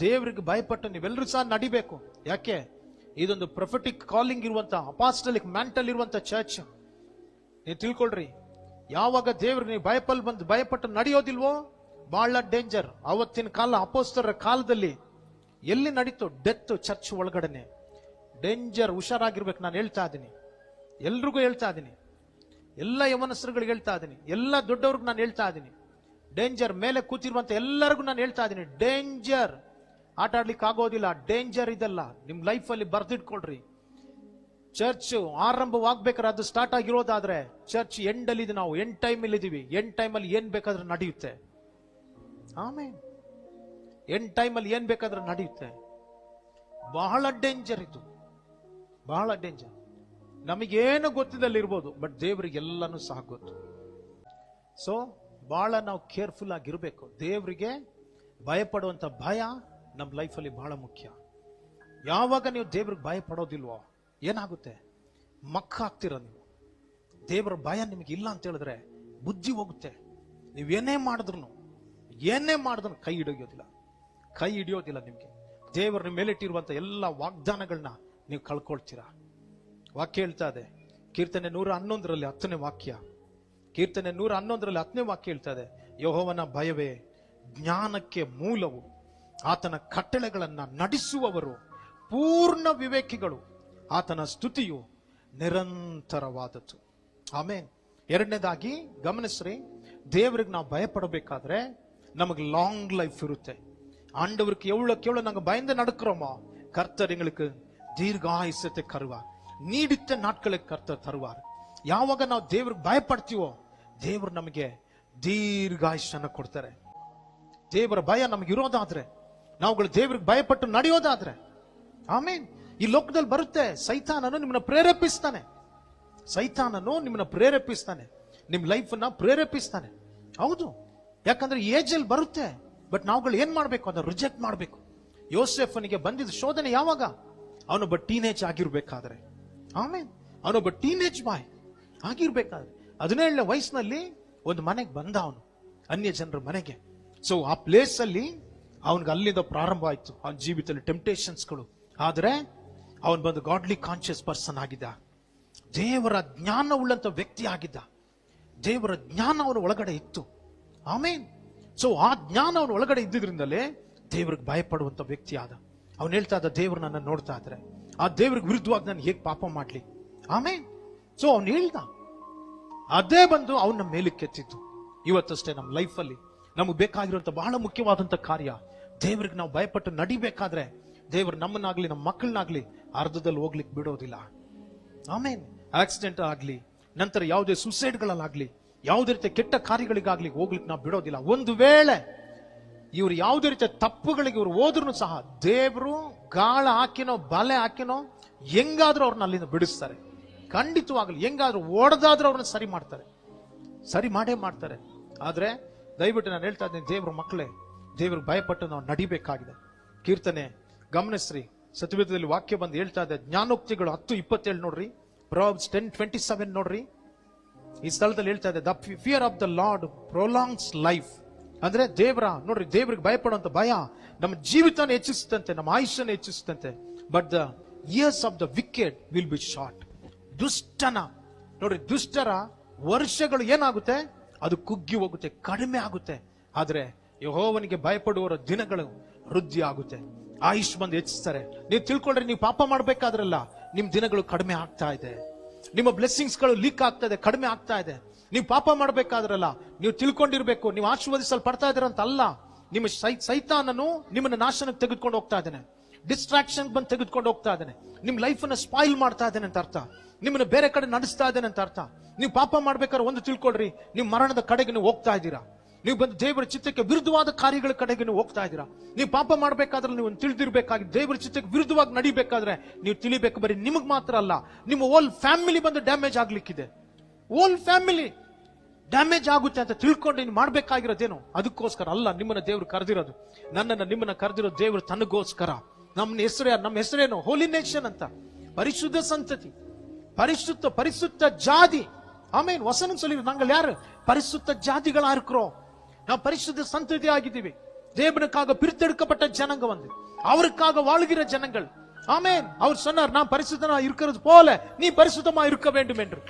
ದೇವರಿಗೆ ಭಯಪಟ್ಟು ನೀವೆಲ್ಲರೂ ಸಹ ನಡಿಬೇಕು. ಯಾಕೆ? ಇದೊಂದು ಪ್ರೊಫೆಟಿಕ್ ಕಾಲಿಂಗ್ ಇರುವಂತ, ಅಪಾಸ್ಟಲಿಕ್ ಮ್ಯಾಂಟಲ್ ಇರುವಂತ ಚರ್ಚ್. ನೀವು ತಿಳ್ಕೊಳ್ರಿ, ಯಾವಾಗ ದೇವ್ರಿಗೆ ನೀವು ಭಯಪಟ್ಟು ನಡೆಯೋದಿಲ್ವೋ ಬಹಳ ಡೇಂಜರ್. ಅವತ್ತಿನ ಕಾಲ ಅಪೋಸ್ತಲರ ಕಾಲದಲ್ಲಿ ಎಲ್ಲಿ ನಡೀತು? ಡೆತ್ ಚರ್ಚ್ ಒಳಗಡೆನೆ. ಡೇಂಜರ್. ಹುಷಾರಾಗಿರ್ಬೇಕು. ನಾನು ಹೇಳ್ತಾ ಇದ್ದೀನಿ, ಎಲ್ರಿಗೂ ಹೇಳ್ತಾ ಇದ್ದೀನಿ, ಎಲ್ಲ ಯವನಸ್ಥರುಗಳಿಗೆ ಹೇಳ್ತಾ ಇದ್ದೀನಿ, ಎಲ್ಲ ದೊಡ್ಡವ್ರಿಗೆ ನಾನು ಹೇಳ್ತಾ ಇದ್ದೀನಿ, ಡೇಂಜರ್. ಮೇಲೆ ಕೂತಿರುವಂತ ಎಲ್ಲರಿಗೂ ನಾನು ಹೇಳ್ತಾ ಇದ್ದೀನಿ, ಡೇಂಜರ್. ಆಟ ಆಡ್ಲಿಕ್ಕೆ ಆಗೋದಿಲ್ಲ. ಡೇಂಜರ್ ಇದೆಲ್ಲ ನಿಮ್ ಲೈಫ್ ಅಲ್ಲಿ ಬರ್ದಿಟ್ಕೊಳ್ರಿ. ಚರ್ಚ್ ಆರಂಭವಾಗ್ಬೇಕಾದ್ರೆ, ಅದು ಸ್ಟಾರ್ಟ್ ಆಗಿರೋದಾದ್ರೆ, ಚರ್ಚ್ ಎಂಡ್ ಅಲ್ಲಿ ನಾವು ಎಂಡ್ ಟೈಮ್ ಅಲ್ಲಿ ಇದೀವಿ. ಎಂಡ್ ಟೈಮ್ ಅಲ್ಲಿ ಏನ್ ಬೇಕಾದ್ರೂ ನಡೆಯುತ್ತೆ. ಆಮೇಲೆ ಎಂಡ್ ಟೈಮಲ್ಲಿ ಏನ್ ಬೇಕಾದ್ರೆ ನಡೆಯುತ್ತೆ. ಬಹಳ ಡೇಂಜರ್ ಇದು, ಬಹಳ ಡೇಂಜರ್. ನಮಗೇನು ಗೊತ್ತಿದಲ್ಲಿರ್ಬೋದು, ಬಟ್ ದೇವರಿಗೆ ಎಲ್ಲಾನು ಸಹ ಗೊತ್ತು. ಸೊ ಬಹಳ ನಾವು ಕೇರ್ಫುಲ್ ಆಗಿರ್ಬೇಕು. ದೇವರಿಗೆ ಭಯಪಡುವಂತ ಭಯ ನಮ್ಮ ಲೈಫಲ್ಲಿ ಬಹಳ ಮುಖ್ಯ. ಯಾವಾಗ ನೀವು ದೇವ್ರಿಗೆ ಭಯ ಪಡೋದಿಲ್ವೋ ಏನಾಗುತ್ತೆ? ಮಕ್ಕ ಆಗ್ತೀರ ನೀವು. ದೇವರ ಭಯ ನಿಮಗೆ ಇಲ್ಲ ಅಂತ ಹೇಳಿದ್ರೆ ಬುದ್ಧಿ ಹೋಗುತ್ತೆ. ನೀವೇನೇ ಮಾಡಿದ್ರು ಕೈ ಹಿಡಿಯೋದಿಲ್ಲ ನಿಮ್ಗೆ. ದೇವರು ನಿಮ್ಮ ಮೇಲೆ ಇಟ್ಟಿರುವಂತ ಎಲ್ಲ ವಾಗ್ದಾನಗಳನ್ನ ನೀವು ಕಳ್ಕೊಳ್ತೀರಾ. ವಾಕ್ಯ ಹೇಳ್ತಾ ಇದೆ, ಕೀರ್ತನೆ 111ರಲ್ಲಿ 10ನೇ ವಾಕ್ಯ, ಕೀರ್ತನೆ 111ರಲ್ಲಿ 10ನೇ ವಾಕ್ಯ ಹೇಳ್ತಾ ಇದೆ, ಯೆಹೋವನ ಭಯವೇ ಜ್ಞಾನಕ್ಕೆ ಮೂಲವು, ಆತನ ಕಟ್ಟಳೆಗಳನ್ನ ನಡೆಸುವವರು ಪೂರ್ಣ ವಿವೇಕಿಗಳು, ಆತನ ಸ್ತುತಿಯು ನಿರಂತರವಾದದ್ದು. ಆಮೇನ್. ಎರಡನೇದಾಗಿ ಗಮನಿಸ್ರಿ, ದೇವ್ರಿಗೆ ನಾವು ಭಯ ಪಡಬೇಕಾದ್ರೆ நமக்கு லாங் லைஃப் இருக்கு. ஆண்டவருக்கு எவ்வளவு நாங்க பயந்து நடக்கிறோமோ கர்த்தர் எங்களுக்கு தீர்காயுசத்தை தருவார், நீடித்த நாட்களை கர்த்தர் தருவார். ಯಾವಾಗ ನಾವು ದೇವ್ರಿಗೆ ಭಯ ಪಡ್ತೀವೋ ದೇವರು ನಮಗೆ ದೀರ್ಘಾಯುಷ್ಯನ ಕೊಡ್ತಾರೆ. ದೇವರ ಭಯ ನಮಗೆ ಇರೋದಾದ್ರೆ, ನಾವುಗಳು ದೇವ್ರಿಗೆ ಭಯಪಟ್ಟು ನಡೆಯೋದಾದ್ರೆ, ಆಮೇನ್. ಈ ಲೋಕದಲ್ಲಿ ಬರುತ್ತೆ, ಸೈತಾನನು ನಿಮ್ಮನ್ನ ಪ್ರೇರೇಪಿಸ್ತಾನೆ, ನಿಮ್ ಲೈಫ್ ಅನ್ನ ಪ್ರೇರೇಪಿಸ್ತಾನೆ. ಹೌದು, ಯಾಕಂದ್ರೆ ಏಜಲ್ಲಿ ಬರುತ್ತೆ, ಬಟ್ ನಾವುಗಳು ಏನ್ ಮಾಡ್ಬೇಕು? ಅದನ್ನ ರಿಜೆಕ್ಟ್ ಮಾಡ್ಬೇಕು. ಯೋಸೆಫನಿಗೆ ಬಂದಿದ್ದ ಶೋಧನೆ ಯಾವಾಗ? ಅವನೊಬ್ಬ ಟೀನೇಜ್ ಆಗಿರ್ಬೇಕಾದ್ರೆ, ಆಮೇನ್, ಅವನೊಬ್ಬ ಟೀನೇಜ್ ಬಾಯ್ ಆಗಿರ್ಬೇಕಾದ್ರೆ 17ನೇ ವಯಸ್ಸಿನಲ್ಲಿ ಒಂದು ಮನೆಗೆ ಬಂದ ಅವನು, ಅನ್ಯ ಜನರ ಮನೆಗೆ. ಸೊ ಆ ಪ್ಲೇಸ್ ಅಲ್ಲಿ ಅವನ್ಗೆ ಅಲ್ಲಿಂದ ಪ್ರಾರಂಭ ಆಯ್ತು ಅವನ ಜೀವಿತದಲ್ಲಿ ಟೆಂಪ್ಟೇಷನ್ಸ್ಗಳು. ಆದ್ರೆ ಅವನ್ ಬಂದು ಗಾಡ್ಲಿ ಕಾನ್ಶಿಯಸ್ ಪರ್ಸನ್ ಆಗಿದ್ದ, ದೇವರ ಜ್ಞಾನ ಉಳ್ಳಂತ ವ್ಯಕ್ತಿ ಆಗಿದ್ದ. ದೇವರ ಜ್ಞಾನ ಅವನ ಒಳಗಡೆ ಇತ್ತು. ಆಮೇನ್. ಸೊ ಆ ಜ್ಞಾನ ಅವನ ಒಳಗಡೆ ಇದ್ದಿದ್ರಿಂದಲೇ ದೇವ್ರಿಗೆ ಭಯಪಡುವಂತ ವ್ಯಕ್ತಿ ಆದ. ಅವನು ಹೇಳ್ತಾ ಇದ್ದ, ದೇವ್ರು ನನ್ನ ನೋಡ್ತಾ ಇದ್ರೆ ಆ ದೇವ್ರಿಗೆ ವಿರುದ್ಧವಾಗಿ ನಾನು ಹೇಗೆ ಪಾಪ ಮಾಡ್ಲಿ? ಆಮೇನ್. ಸೊ ಅವನು ಹೇಳ್ದ, ಅದೇ ಬಂದು ಅವನ ಮೇಲಕ್ಕೆತ್ತಿತ್ತು. ಇವತ್ತಷ್ಟೇ ನಮ್ಮ ಲೈಫಲ್ಲಿ ನಮಗೆ ಬೇಕಾಗಿರುವಂತ ಬಹಳ ಮುಖ್ಯವಾದಂತ ಕಾರ್ಯ, ದೇವ್ರಿಗೆ ನಾವು ಭಯಪಟ್ಟು ನಡಿಬೇಕಾದ್ರೆ ದೇವ್ರು ನಮ್ಮನ್ನಾಗ್ಲಿ ನಮ್ಮ ಮಕ್ಕಳನ್ನಾಗ್ಲಿ ಅರ್ಧದಲ್ಲಿ ಹೋಗ್ಲಿಕ್ಕೆ ಬಿಡೋದಿಲ್ಲ. ಆಮೇನ್. ಆಕ್ಸಿಡೆಂಟ್ ಆಗ್ಲಿ, ನಂತರ ಯಾವುದೇ ಸುಸೈಡ್ಗಳಲ್ಲಾಗ್ಲಿ, ಯಾವುದೇ ರೀತಿಯ ಕೆಟ್ಟ ಕಾರ್ಯಗಳಿಗಾಗ್ಲಿ ಹೋಗ್ಲಿಕ್ಕೆ ನಾವು ಬಿಡೋದಿಲ್ಲ. ಒಂದು ವೇಳೆ ಇವ್ರು ಯಾವುದೇ ರೀತಿಯ ತಪ್ಪುಗಳಿಗೆ ಇವ್ರು ಹೋದ್ರು ಸಹ ದೇವ್ರು ಗಾಳ ಹಾಕಿನೋ ಬಲೆ ಹಾಕಿನೋ ಹೆಂಗಾದ್ರೂ ಅವ್ರನ್ನ ಅಲ್ಲಿಂದ ಬಿಡಿಸ್ತಾರೆ. ಖಂಡಿತವಾಗ್ಲಿ ಹೆಂಗಾದ್ರೂ ಓಡದಾದ್ರೂ ಅವ್ರನ್ನ ಸರಿ ಮಾಡೇ ಮಾಡ್ತಾರೆ. ಆದ್ರೆ ದಯವಿಟ್ಟು ನಾನು ಹೇಳ್ತಾ ಇದ್ದೀನಿ, ದೇವ್ರ ಮಕ್ಕಳೇ, ದೇವ್ರಿಗೆ ಭಯಪಟ್ಟು ನಾವು ನಡಿಬೇಕಾಗಿದೆ. ಕೀರ್ತನೆ ಗಮನಿಸ್ರಿ, ಸತ್ಯವೇದದಲ್ಲಿ ವಾಕ್ಯ ಬಂದು ಹೇಳ್ತಾ ಇದೆ, ಜ್ಞಾನೋಕ್ತಿಗಳು 10:27 ನೋಡ್ರಿ, Proverbs 10:27 ನೋಡ್ರಿ. ಈ ಸ್ಥಳದಲ್ಲಿ ಹೇಳ್ತಾ ಇದೆ, the fear of the Lord prolongs life. ಅಂದ್ರೆ ನೋಡ್ರಿ, ದೇವ್ರಿಗೆ ಭಯಪಡುವಂತ ಭಯ ನಮ್ಮ ಜೀವಿತನ ಹೆಚ್ಚಿಸ್ತಂತೆ, ನಮ್ಮ ಆಯುಷ್ಯನ ಹೆಚ್ಚಿಸ್ತಂತೆ. But the years of the wicked will be short. ದುಷ್ಟರ ವರ್ಷಗಳು ಏನಾಗುತ್ತೆ? ಅದು ಕುಗ್ಗಿ ಹೋಗುತ್ತೆ, ಕಡಿಮೆ ಆಗುತ್ತೆ. ಆದ್ರೆ ಯೆಹೋವನಿಗೆ ಭಯಪಡುವವರ ದಿನಗಳು ವೃದ್ಧಿ ಆಗುತ್ತೆ, ಆಯುಷ್ ಬಂದು ಹೆಚ್ಚಿಸ್ತಾರೆ. ನೀವು ತಿಳ್ಕೊಂಡ್ರೆ, ನೀವು ಪಾಪ ಮಾಡ್ಬೇಕಾದ್ರಲ್ಲ ನಿಮ್ ದಿನಗಳು ಕಡಿಮೆ ಆಗ್ತಾ ಇದೆ, ನಿಮ್ಮ ಬ್ಲೆಸ್ಸಿಂಗ್ಸ್ ಗಳು ಲೀಕ್ ಆಗ್ತಾ ಇದೆ, ಕಡಿಮೆ ಆಗ್ತಾ ಇದೆ. ನೀವು ಪಾಪ ಮಾಡ್ಬೇಕಾದ್ರಲ್ಲ ನೀವು ತಿಳ್ಕೊಂಡಿರ್ಬೇಕು, ನೀವು ಆಶೀರ್ವದಿಸಲ್ಪಡ್ತಾ ಇದ್ದೀರ ಅಂತ ಅಲ್ಲ. ನಿಮ್ಮ ಸೈತಾನನು ನಿಮ್ಮನ್ನ ನಾಶನಕ್ಕೆ ತೆಗೆದುಕೊಂಡು ಹೋಗ್ತಾ ಇದ್ದಾನೆ, ಡಿಸ್ಟ್ರಾಕ್ಷನ್ ಬಂದು ತೆಗೆದುಕೊಂಡು ಹೋಗ್ತಾ ಇದ್ದಾನೆ, ನಿಮ್ ಲೈಫ್ ಅನ್ನ ಸ್ಪಾಯಿಲ್ ಮಾಡ್ತಾ ಇದ್ದಾನೆ ಅಂತ ಅರ್ಥ. ನಿಮ್ಮನ್ನ ಬೇರೆ ಕಡೆ ನಡೆಸ್ತಾ ಇದ್ದಾನೆ ಅಂತ ಅರ್ಥ. ನೀವು ಪಾಪ ಮಾಡ್ಬೇಕಾದ್ರೆ ಒಂದು ತಿಳ್ಕೊಳ್ರಿ, ನೀವು ಮರಣದ ಕಡೆಗೆ ನೀವು ಹೋಗ್ತಾ ಇದ್ದೀರಾ. ನೀವು ಬಂದು ದೇವರ ಚಿತ್ತಕ್ಕೆ ವಿರುದ್ಧವಾದ ಕಾರ್ಯಗಳ ಕಡೆಗೆ ನೀವು ಹೋಗ್ತಾ ಇದ್ದೀರಾ. ನೀವು ಪಾಪ ಮಾಡ್ಬೇಕಾದ್ರೆ ನೀವು ತಿಳಿದಿರ್ಬೇಕಾಗಿ, ದೇವರ ಚಿತ್ತಕ್ಕೆ ವಿರುದ್ಧವಾಗಿ ನಡಿಬೇಕಾದ್ರೆ ನೀವು ತಿಳಿಬೇಕು, ಬರೀ ನಿಮಗ್ ಮಾತ್ರ ಅಲ್ಲ, ನಿಮ್ಮ ಹೋಲ್ ಫ್ಯಾಮಿಲಿ ಬಂದು ಡ್ಯಾಮೇಜ್ ಆಗ್ಲಿಕ್ಕಿದೆ. ಹೋಲ್ ಫ್ಯಾಮಿಲಿ ಡ್ಯಾಮೇಜ್ ಆಗುತ್ತೆ ಅಂತ ತಿಳ್ಕೊಂಡು ನೀವು ಮಾಡ್ಬೇಕಾಗಿರೋದೇನು? ಅದಕ್ಕೋಸ್ಕರ ಅಲ್ಲ ನಿಮ್ಮನ್ನ ದೇವ್ರು ಕರೆದಿರೋದು, ನಿಮ್ಮನ್ನ ಕರೆದಿರೋದು ದೇವ್ರು ತನಗೋಸ್ಕರ. ನಮ್ಮ ಹೆಸರೇನು? ಹೋಲಿ ನೇಷನ್ ಅಂತ, ಪರಿಶುದ್ಧ ಸಂತತಿ, ಪರಿಶುದ್ಧ ಜಾತಿ. ಆಮೇನ್. ವಸನ சொல்லிரு, நாங்கள் யாரு? பரிசுத்த ஜாதிகளா இருக்கிறோம். நாம் பரிசுத்த சந்ததி ஆகிதீவி. தேவனுக்காக பிரித்தெடுக்கப்பட்ட ஜனங்க வந்து அவருக்காக வாழ்கிற ஜனங்கள். ஆமென். அவர் சொன்னார், நான் பரிசுத்தனா இருக்கிறது போல நீ பரிசுத்தமா இருக்க வேண்டும் என்று.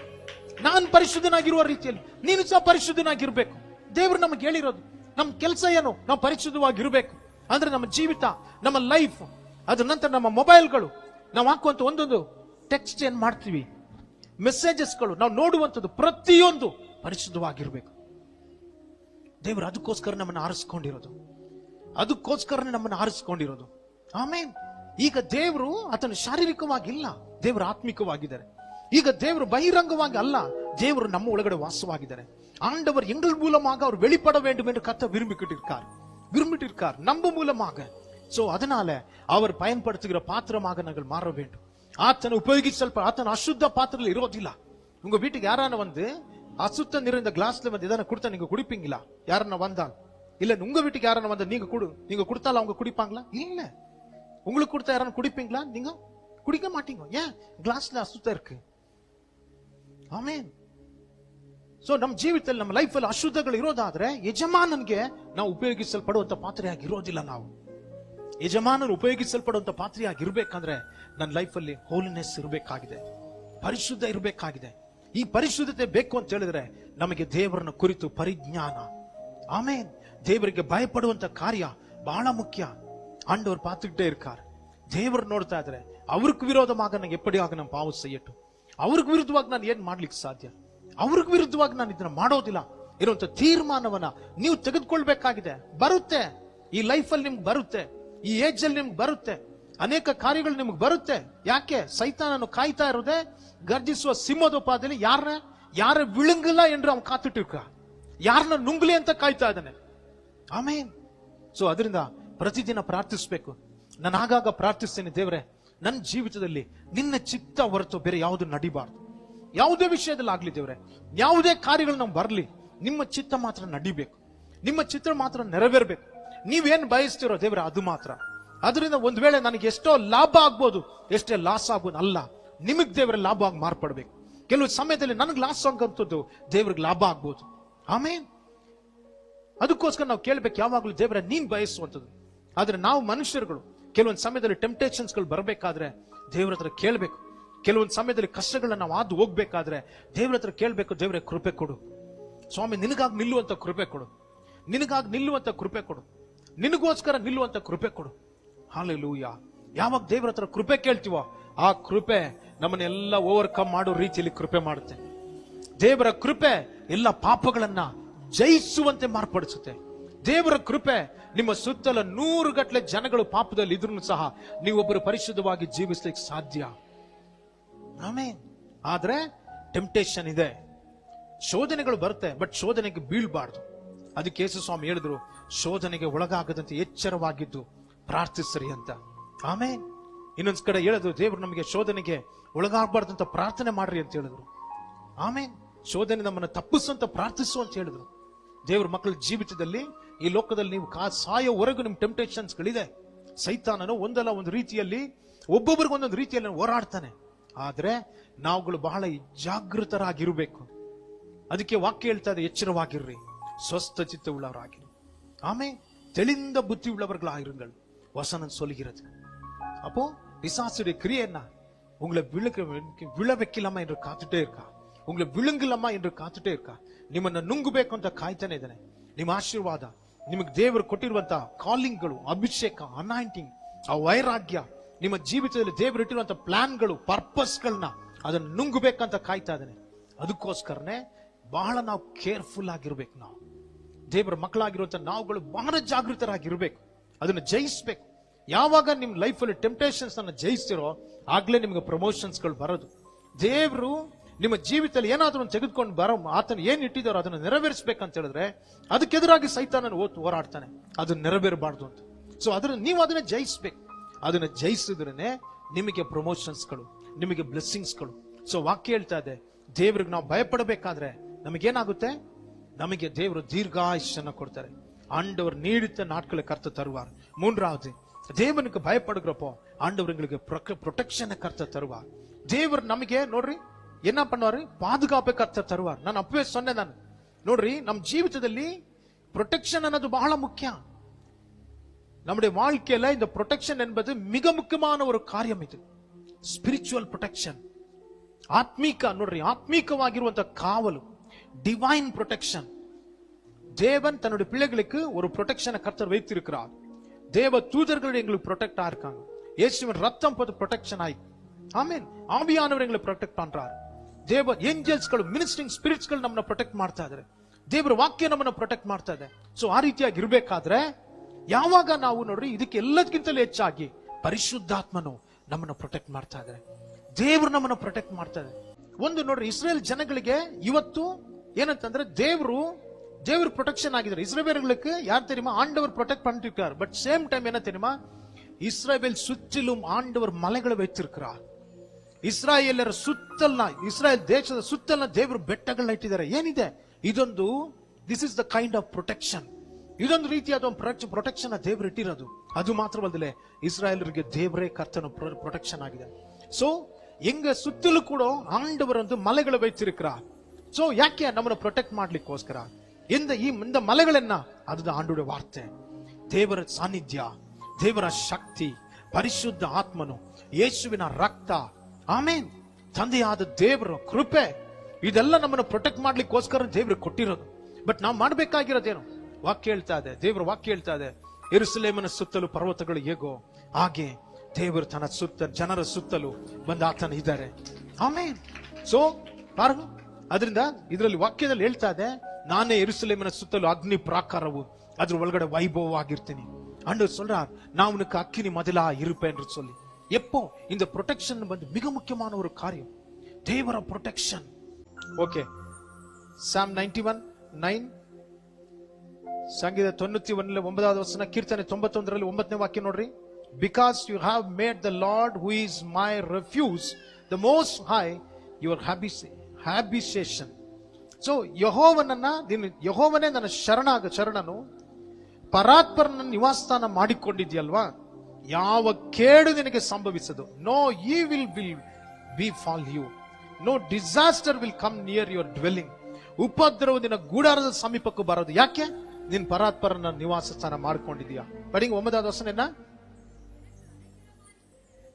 ನಾನು ಪರಿಶುದ್ಧನಾಗಿರುವ ರೀತಿಯಲ್ಲಿ ನೀನು ಸಹ ಪರಿಶುದ್ಧನಾಗಿರ್ಬೇಕು. ದೇವರು ನಮಗೆ ಹೇಳಿರೋದು, ನಮ್ಮ ಕೆಲಸ ಏನು? ನಾವು ಪರಿಶುದ್ಧವಾಗಿರ್ಬೇಕು. ಅಂದ್ರೆ ನಮ್ಮ ಜೀವಿತ, ನಮ್ಮ ಲೈಫ್, ಅದ್ರ ನಂತರ ನಮ್ಮ ಮೊಬೈಲ್ಗಳು, ನಾವು ಹಾಕುವಂತ ಒಂದೊಂದು ಟೆಕ್ಸ್ಟ್ ಏನ್ ಮಾಡ್ತೀವಿ, ಮೆಸೇಜಸ್ಗಳು, ನಾವು ನೋಡುವಂಥದ್ದು ಪ್ರತಿಯೊಂದು ಪರಿಶುದ್ಧವಾಗಿರ್ಬೇಕು. ದೇವರು ಅದಕ್ಕೋಸ್ಕರ ನಮ್ಮನ್ನು ಆರಿಸ್ಕೊಂಡಿರೋದು. ಆಮೇನ್. ಈಗ ದೇವರು ಆತನು ಶಾರೀರಿಕವಾಗಿಲ್ಲ, ದೇವರು ಆತ್ಮಿಕವಾಗಿದ್ದಾರೆ. ಈಗ ದೇವರು ಬಹಿರಂಗವಾಗಿ ಅಲ್ಲ, ದೇವರು ನಮ್ಮ ಒಳಗಡೆ ವಾಸವಾಗಿದ್ದಾರೆ. ஆண்டவர் எங்கள் மூலமாக அவர் வெளிப்பட வேண்டும் என்று கர்த்தர் விரும்பிக்கிட்டு இருக்கார். விரும்பிட்டிருக்கார் நம்ம மூலமாக. சோ அதனால அவர் பயன்படுத்துகிற பாத்திரமாக நாங்கள் மாற வேண்டும். ஆத்தனை ஆத்தனை அசுத்த பாத்திரத்தில் இரோதில்ல. உங்க வீட்டுக்கு யாரான வந்து அசுத்தம் நிறைந்த கிளாஸ்ல வந்து எதனா கொடுத்தா நீங்க குடிப்பீங்களா? யாரன்னா வந்தால் இல்ல. உங்க வீட்டுக்கு யாரான வந்தா நீங்க கொடுத்தாலும் அவங்க குடிப்பாங்களா? இல்ல. உங்களுக்கு கொடுத்தா யாரான குடிப்பீங்களா? நீங்க குடிக்க மாட்டீங்க. ஏன்? கிளாஸ்ல அசுத்தம் இருக்கு. ಆಮೆನ್. ಸೊ ನಮ್ಮ ಜೀವಿತದಲ್ಲಿ, ನಮ್ಮ ಲೈಫ್ ಅಲ್ಲಿ ಅಶುದ್ಧಗಳು ಇರೋದಾದ್ರೆ ಯಜಮಾನನ್ಗೆ ನಾವು ಉಪಯೋಗಿಸಲ್ಪಡುವಂತ ಪಾತ್ರೆಯಾಗಿ ಇರೋದಿಲ್ಲ. ನಾವು ಯಜಮಾನರು ಉಪಯೋಗಿಸಲ್ಪಡುವಂತ ಪಾತ್ರೆಯಾಗಿರ್ಬೇಕಂದ್ರೆ ನನ್ನ ಲೈಫ್ ಅಲ್ಲಿ ಹೋಲಿನೆಸ್ ಇರಬೇಕಾಗಿದೆ, ಪರಿಶುದ್ಧ ಇರಬೇಕಾಗಿದೆ. ಈ ಪರಿಶುದ್ಧತೆ ಬೇಕು ಅಂತ ಹೇಳಿದ್ರೆ ನಮಗೆ ದೇವರನ್ನ ಕುರಿತು ಪರಿಜ್ಞಾನ, ಆಮೇನ್, ದೇವರಿಗೆ ಭಯಪಡುವಂತ ಕಾರ್ಯ ಬಹಳ ಮುಖ್ಯ. ஆண்டவர் பார்த்துக்கிட்டே இருக்கார். தேவர் ನೋಡ್ತಾ ಇದ್ರೆ அவருக்கு விரோதமாக நான் எப்படியாக நான் பாவம் செய்யட்டும், ಅವ್ರಿಗೆ ವಿರುದ್ಧವಾಗಿ ನಾನು ಏನ್ ಮಾಡ್ಲಿಕ್ಕೆ ಸಾಧ್ಯ, ಅವ್ರಿಗೆ ವಿರುದ್ಧವಾಗಿ ನಾನು ಇದನ್ನ ಮಾಡೋದಿಲ್ಲ ಇರುವಂತ ತೀರ್ಮಾನವನ್ನ ನೀವು ತೆಗೆದುಕೊಳ್ಬೇಕಾಗಿದೆ. ಬರುತ್ತೆ, ಈ ಲೈಫ್ ಅಲ್ಲಿ ನಿಮ್ಗೆ ಬರುತ್ತೆ, ಈ ಏಜ್ ಅಲ್ಲಿ ನಿಮ್ಗೆ ಬರುತ್ತೆ, ಅನೇಕ ಕಾರ್ಯಗಳು ನಿಮ್ಗೆ ಬರುತ್ತೆ. ಯಾಕೆ? ಸೈತಾನನು ಕಾಯ್ತಾ ಇರೋದೇ ಗರ್ಜಿಸುವ ಸಿಂಹದೋಪಾದಿಯಲ್ಲಿ ಯಾರ ವಿಳುಂಗಿಲ್ಲ ಎಂದು ಅವನು ಕಾத்துட்டு ಯಾರನ್ನ ನುಂಗ್ಲಿ ಅಂತ ಕಾಯ್ತಾ ಇದ್ದಾನೆ. ಆಮೇನ್. ಸೊ ಅದರಿಂದ ಪ್ರತಿದಿನ ಪ್ರಾರ್ಥಿಸಬೇಕು. ನಾನು ಆಗಾಗ ಪ್ರಾರ್ಥಿಸ್ತೇನೆ, ದೇವರೇ ನನ್ನ ಜೀವಿತದಲ್ಲಿ ನಿನ್ನ ಚಿತ್ತ ಹೊರತು ಬೇರೆ ಯಾವುದು ನಡಿಬಾರ್ದು. ಯಾವುದೇ ವಿಷಯದಲ್ಲಿ ಆಗ್ಲಿ ದೇವರೇ, ಯಾವುದೇ ಕಾರ್ಯಗಳು ನಮ್ಗೆ ಬರಲಿ, ನಿಮ್ಮ ಚಿತ್ತ ಮಾತ್ರ ನಡಿಬೇಕು, ನಿಮ್ಮ ಚಿತ್ರ ಮಾತ್ರ ನೆರವೇರ್ಬೇಕು. ನೀವೇನ್ ಬಯಸ್ತಿರೋ ದೇವರೇ ಅದು ಮಾತ್ರ. ಅದರಿಂದ ಒಂದ್ ವೇಳೆ ನನಗೆ ಎಷ್ಟೋ ಲಾಭ ಆಗ್ಬೋದು, ಎಷ್ಟೇ ಲಾಸ್ ಆಗ್ಬೋದು, ಅಲ್ಲ, ನಿಮಗ್ ದೇವರ ಲಾಭ ಆಗಿ ಮಾರ್ಪಡ್ಬೇಕು. ಕೆಲವು ಸಮಯದಲ್ಲಿ ನನಗೆ ಲಾಸ್ ಆಗುವಂಥದ್ದು ದೇವ್ರಿಗೆ ಲಾಭ ಆಗ್ಬೋದು. ಆಮೇನ್. ಅದಕ್ಕೋಸ್ಕರ ನಾವು ಕೇಳ್ಬೇಕು ಯಾವಾಗ್ಲೂ, ದೇವರ ನೀನ್ ಬಯಸುವಂಥದ್ದು. ಆದ್ರೆ ನಾವು ಮನುಷ್ಯರುಗಳು ಕೆಲವೊಂದು ಸಮಯದಲ್ಲಿ ಟೆಂಪ್ಟೇಷನ್ಸ್ ಗಳು ಬರಬೇಕಾದ್ರೆ ದೇವ್ರ ಹತ್ರ ಕೇಳ್ಬೇಕು. ಕೆಲವೊಂದು ಸಮಯದಲ್ಲಿ ಕಷ್ಟಗಳನ್ನ ನಾವು ಹಾದು ಹೋಗ್ಬೇಕಾದ್ರೆ ದೇವ್ರ ಹತ್ರ ಕೇಳ್ಬೇಕು, ದೇವರೇ ಕೃಪೆ ಕೊಡು ಸ್ವಾಮಿ, ನಿನಗಾಗಿ ನಿಲ್ಲುವಂತ ಕೃಪೆ ಕೊಡು, ನಿನಗಾಗಿ ನಿಲ್ಲುವಂತ ಕೃಪೆ ಕೊಡು, ನಿನಗೋಸ್ಕರ ನಿಲ್ಲುವಂತ ಕೃಪೆ ಕೊಡು. ಹಲ್ಲೆಲೂಯಾ. ಯಾವಾಗ ದೇವರ ಹತ್ರ ಕೃಪೆ ಕೇಳ್ತೀವೋ ಆ ಕೃಪೆ ನಮ್ಮನ್ನೆಲ್ಲ ಓವರ್ಕಮ್ ಮಾಡೋ ರೀತಿಯಲ್ಲಿ ಕೃಪೆ ಮಾಡುತ್ತೆ. ದೇವರ ಕೃಪೆ ಎಲ್ಲ ಪಾಪಗಳನ್ನ ಜಯಿಸುವಂತೆ ಮಾರ್ಪಡಿಸುತ್ತೆ. ದೇವರ ಕೃಪೆ ನಿಮ್ಮ ಸುತ್ತಲ 100 ಗಟ್ಟಲೆ ಜನಗಳು ಪಾಪದಲ್ಲಿ ಇದ್ರೂ ಸಹ ನೀವೊಬ್ಬರು ಪರಿಶುದ್ಧವಾಗಿ ಜೀವಿಸ್ಲಿಕ್ಕೆ ಸಾಧ್ಯ. ಆಮೇನ್. ಆದ್ರೆ ಟೆಂಪ್ಟೇಷನ್ ಇದೆ, ಶೋಧನೆಗಳು ಬರುತ್ತೆ, ಬಟ್ ಶೋಧನೆಗೆ ಬೀಳ್ಬಾರ್ದು. ಅದಕ್ಕೆ ಯೇಸು ಸ್ವಾಮಿ ಹೇಳಿದ್ರು, ಶೋಧನೆಗೆ ಒಳಗಾಗದಂತೆ ಎಚ್ಚರವಾಗಿದ್ದು ಪ್ರಾರ್ಥಿಸ್ರಿ ಅಂತ. ಆಮೇನ್. ಇನ್ನೊಂದ್ ಕಡೆ ಹೇಳಿದ್ರು, ದೇವರು ನಮಗೆ ಶೋಧನೆಗೆ ಒಳಗಾಗಬಾರ್ದಂತ ಪ್ರಾರ್ಥನೆ ಮಾಡ್ರಿ ಅಂತ ಹೇಳಿದ್ರು. ಆಮೇನ್. ಶೋಧನೆ ನಮ್ಮನ್ನು ತಪ್ಪಿಸುವಂತ ಪ್ರಾರ್ಥಿಸು ಅಂತ ಹೇಳಿದ್ರು. ದೇವ್ರ ಮಕ್ಕಳ ಜೀವಿತದಲ್ಲಿ ಈ ಲೋಕದಲ್ಲಿ ನೀವು ಸಾಯೋವರೆಗೂ ನಿಮ್ ಟೆಂಪ್ಟೇಷನ್ಸ್ ಗಳಿದೆ. ಸೈತಾನನು ಒಂದಲ್ಲ ಒಂದು ರೀತಿಯಲ್ಲಿ ಒಬ್ಬೊಬ್ಬರಿಗೆ ಒಂದೊಂದು ರೀತಿಯಲ್ಲಿ ಹೋರಾಡ್ತಾನೆ. ಆದ್ರೆ ನಾವುಗಳು ಬಹಳ ಜಾಗೃತರಾಗಿರ್ಬೇಕು. ಅದಕ್ಕೆ ವಾಕ್ಯ ಹೇಳ್ತಾ ಇದೆ, ಎಚ್ಚರವಾಗಿರ್ರಿ, ಸ್ವಸ್ಥ ಚಿತ್ತವುಳ್ಳವರಾಗಿರಿ, ஆமென், தெளிந்த புத்தி உள்ளவர்களாயிருங்கள், வசனம் சொல்கிறது. அப்போ பிசாசுடைய கிரியை என்ன? உங்களை விழ வைக்கலாமா என்று காத்துட்டே இருக்கா, உங்களை விழுங்கலாமா என்று ಕಾತುಟೇ இருக்கಾ, ನಿಮ್ಮನ್ನ ನುಂಗಬೇಕು ಅಂತ ಕಾಯ್ತಾನೆ ಇದ್ದಾನೆ. ನಿಮ್ಮ ಆಶೀರ್ವಾದ, ನಿಮಗೆ ದೇವರು ಕೊಟ್ಟಿರುವಂತ ಕಾಲಿಂಗ್ಗಳು, ಅಭಿಷೇಕ, ಅನಾಯಿಂಟಿಂಗ್, ಆ ವೈರಾಗ್ಯ, ನಿಮ್ಮ ಜೀವಿತದಲ್ಲಿ ದೇವರು ಇಟ್ಟಿರುವಂತ ಪ್ಲಾನ್ಗಳು, ಪರ್ಪಸ್ಗಳನ್ನ ಅದನ್ನ ನುಂಗಬೇಕಂತ ಕಾಯ್ತಾ ಇದ್ದಾನೆ. ಅದಕ್ಕೋಸ್ಕರನೇ ಬಹಳ ನಾವು ಕೇರ್ಫುಲ್ ಆಗಿರ್ಬೇಕು. ನಾವು ದೇವರ ಮಕ್ಕಳಾಗಿರುವಂತ ನಾವುಗಳು ಬಹಳ ಜಾಗೃತರಾಗಿರ್ಬೇಕು, ಅದನ್ನ ಜಯಿಸ್ಬೇಕು. ಯಾವಾಗ ನಿಮ್ ಲೈಫ್ ಅಲ್ಲಿ ಟೆಂಪ್ಟೇಷನ್ಸ್ ಅನ್ನ ಜಯಿಸ್ತಿರೋ ಆಗ್ಲೇ ನಿಮ್ಗೆ ಪ್ರಮೋಷನ್ಸ್ ಗಳು ಬರೋದು. ದೇವರು ನಿಮ್ಮ ಜೀವಿತದಲ್ಲಿ ಏನಾದ್ರೂ ತೆಗೆದುಕೊಂಡು ಬರೋ ಆತನ ಏನ್ ಇಟ್ಟಿದಾರೋ ಅದನ್ನ ನೆರವೇರಿಸಬೇಕಂತ ಹೇಳಿದ್ರೆ ಅದಕ್ಕೆದುರಾಗಿ ಸೈತಾನನ ಹೋರಾಡ್ತಾನೆ, ಅದನ್ನ ನೆರವೇರಬಾರ್ದು ಅಂತ. ಸೊ ನೀವು ಅದನ್ನ ಜಯಿಸ್ಬೇಕು. ಅದನ್ನ ಜಯಿಸಿದ್ರೇನೆ ನಿಮಗೆ ಪ್ರಮೋಷನ್ಸ್ಗಳು, ನಿಮಗೆ ಬ್ಲೆಸ್ಸಿಂಗ್ಸ್ಗಳು. ಸೊ ವಾಕ್ಯ ಹೇಳ್ತಾ ಇದೆ, ದೇವ್ರಿಗೆ ನಾವು ಭಯಪಡಬೇಕಾದ್ರೆ ನಮಗೇನಾಗುತ್ತೆ? ನಮಗೆ ದೇವರು ದೀರ್ಘಾಯುಷ್ಯನ್ನ ಕೊಡ್ತಾರೆ. ஆண்டவர் நீடித்த நாட்களை கர்த்த தருவார். மூன்றாவது, தேவனுக்கு பயப்படுகிறப்போ ஆண்டவர்களுக்கு ப்ரொடெக்ஷனை கர்த்த தருவார். தேவர் ನಮಗೆ ನೋಡ್ರಿ என்ன பண்ணுவாரு? பாதுகாப்பை கர்த்த தருவார். ನಾನು அப்பவே சொன்னேன், ನಾನು ನೋಡ್ರಿ ನಮ್ಮ ಜೀವಿತದಲ್ಲಿ ಪ್ರೊಟೆಕ್ಷನ್ ಅನ್ನೋದು ಬಹಳ ಮುಖ್ಯ. நம்முடைய வாழ்க்கையில இந்த ಪ್ರೊಟೆಕ್ಷನ್ என்பது மிக முக்கியமான ஒரு காரியம். இது ಸ್ಪಿರಿಚುವಲ್ ಪ್ರೊಟೆಕ್ಷನ್, ಆತ್ಮೀಕ, ನೋಡ್ರಿ ஆத்மீகವಾಗಿರುವಂತ ಕಾವಲು, டிவைன் ப்ரொடெக்ஷன். தேவன் தன்னுடைய பிள்ளைகளுக்கு ஒரு ப்ரொடெக்ஷனை கர்த்தர் வைத்திருக்கிறார். தேவ தூதர்கள் எங்களுக்கு ப்ரொடெக்டா இருக்காங்க. இயேசுவின் ரத்தம் போது ப்ரொடெக்ஷன் ஆயி, ஆமென், ஆவியானவர் எங்களை ப்ரொடெக்ட் பண்றாரு. ದೇವ ಏಂಜಲ್ಸ್ಗಳು, ಮಿನಿಸ್ಟ್ರಿಂಗ್ ಸ್ಪಿರಿಟ್ಸ್ಗಳು ನಮ್ಮನ್ನ ಪ್ರೊಟೆಕ್ಟ್ ಮಾಡ್ತಾ ಇದ್ದಾರೆ. ದೇವರ ವಾಕ್ಯ ನಮ್ಮನ್ನ ಪ್ರೊಟೆಕ್ಟ್ ಮಾಡ್ತಾ ಇದೆ. ಸೊ ಆ ರೀತಿಯಾಗಿ ಇರಬೇಕಾದ್ರೆ ಯಾವಾಗ ನಾವು ನೋಡ್ರಿ ಇದಕ್ಕೆ ಎಲ್ಲದಕ್ಕಿಂತಲೂ ಹೆಚ್ಚಾಗಿ ಪರಿಶುದ್ಧಾತ್ಮನು ನಮ್ಮನ್ನ ಪ್ರೊಟೆಕ್ಟ್ ಮಾಡ್ತಾ ಇದ್ದಾರೆ, ದೇವರು ನಮ್ಮನ್ನ ಪ್ರೊಟೆಕ್ಟ್ ಮಾಡ್ತಾ ಇದ್ದಾರೆ. ಒಂದು ನೋಡ್ರಿ, ಇಸ್ರೇಲ್ ಜನಗಳಿಗೆ ಇವತ್ತು ಏನಂತಂದ್ರೆ ದೇವರು தேவர் ப்ரொடெக்ஷன் ஆகிட்டார். இஸ்ரவேலர்களுக்கு யார் தெரியுமா? ஆண்டவர் ப்ரொடெக்ட் பண்ணிட்டு இருக்கார். பட் சேம் டைம் என்ன தெரியுமா? இஸ்ரவேல் சுற்றிலும் ஆண்டவர் மலைகளை வைத்திருக்கிறார். ಇಸ್ರಾಯೇಲರ ಸುತ್ತಲ್ನ, ಇಸ್ರಾಯೇಲ್ ದೇಶದ ಸುತ್ತಲ್ನ ದೇವರು ಬೆಟ್ಟಗಳನ್ನ ಇಟ್ಟಿದ್ದಾರೆ. ಏನಿದೆ ಇದೊಂದು, this is the kind of protection. ಇದೊಂದು ರೀತಿಯಾದ ಪ್ರೊಟೆಕ್ಷನ್ ದೇವರು ಇಟ್ಟಿರೋದು. ಅದು ಮಾತ್ರವಲ್ಲದೆ ಇಸ್ರಾಯೇಲರಿಗೆ ದೇವರೇ ಕರ್ತನ ಪ್ರೊಟೆಕ್ಷನ್ ಆಗಿದೆ. ಸೊ எங்க சுத்திலும் கூட ஆண்டவர் வந்து மலைகளை வைத்திருக்கிறார். சோ ಯಾಕೆ ನಮ್ಮನ್ನು ಪ್ರೊಟೆಕ್ಟ್ ಮಾಡ್ಲಿಕ್ಕೋಸ್ಕರ. இந்த ಮಲೆಗಳು என்ன? அதுதான் ஆண்டோட வார்த்தை, ದೇವರ ಸಾನ್ನಿಧ್ಯ, ದೇವರ ಶಕ್ತಿ, ಪರಿಶುದ್ಧ ಆತ್ಮನು, ಯೇಸುವಿನ ರಕ್ತ, ಆಮೇನ್, ತಂದೆಯಾದ ದೇವರ ಕೃಪೆ, ಇದೆಲ್ಲ ನಮ್ಮನ್ನು ಪ್ರೊಟೆಕ್ಟ್ ಮಾಡ್ಲಿಕ್ಕೋಸ್ಕರ ದೇವರು ಕೊಟ್ಟಿರೋದು. ಬಟ್ ನಾವು ಮಾಡ್ಬೇಕಾಗಿರೋದೇನು? ವಾಕ್ಯ ಹೇಳ್ತಾ ಇದೆ, ದೇವರ ವಾಕ್ಯ ಹೇಳ್ತಾ ಇದೆ, ಯೆರೂಸಲೇಮಿನ ಸುತ್ತಲೂ ಪರ್ವತಗಳು ಹೇಗೋ ಹಾಗೆ ದೇವರು ತನ್ನ ಜನರ ಸುತ್ತಲೂ ಬಂದು ಆತನ ಇದ್ದಾರೆ. ಆಮೇನ್. ಸೊ ಅದರಿಂದ ಇದರಲ್ಲಿ ವಾಕ್ಯದಲ್ಲಿ ಹೇಳ್ತಾ ಇದೆ, ನಾನೇ ಯೆರೂಸಲೇಮಿನ ಸುತ್ತಲೂ ಅಗ್ನಿ ಪ್ರಾಕಾರವು, ಅದ್ರ ಒಳಗಡೆ ವೈಭವವಾಗಿರ್ತೀನಿ. ஆண்டவர் சொல்றார், நான் உனக்கு அக்கினி மதிலா இருப்பேன் என்று சொல்லி. எப்போ இந்த ப்ரொடெக்ஷன் வந்து மிக முக்கியமான ஒரு காரியம், தேவர ப்ரொடெக்ஷன். ஓகே, சாம் 91:9, ಸಂಗೀತ 91 9வது ವಚನ, ಕೀರ್ತನೆ 91ರಲ್ಲಿ 9ನೇ ವಾಕ್ಯ ನೋಡ್ರಿ. Because you have made the Lord who is my refuge, the most high, your habitation. So ಯೆಹೋವನೇ ನನ್ನ ಶರಣನು, ಪರಾತ್ಪರನ ನಿವಾಸಸ್ಥಾನ ಮಾಡಿಕೊಂಡಿದ್ಯಲ್ವಾ, ಯಾವ ಕೇಡು ನಿನಗೆ ಸಂಭವಿಸದು. No evil will befall you, no disaster will come near your dwelling. ಉಪದ್ರವ ನಿನ್ನ ಗೂಡಾರದ ಸಮೀಪಕ್ಕೂ ಬರೋದು. ಯಾಕೆ? ನೀನ್ ಪರಾತ್ಪರನ ನಿವಾಸ ಸ್ಥಾನ ಮಾಡ್ಕೊಂಡಿದ್ಯಾ. படிங்க 9வது வசனம் என்ன?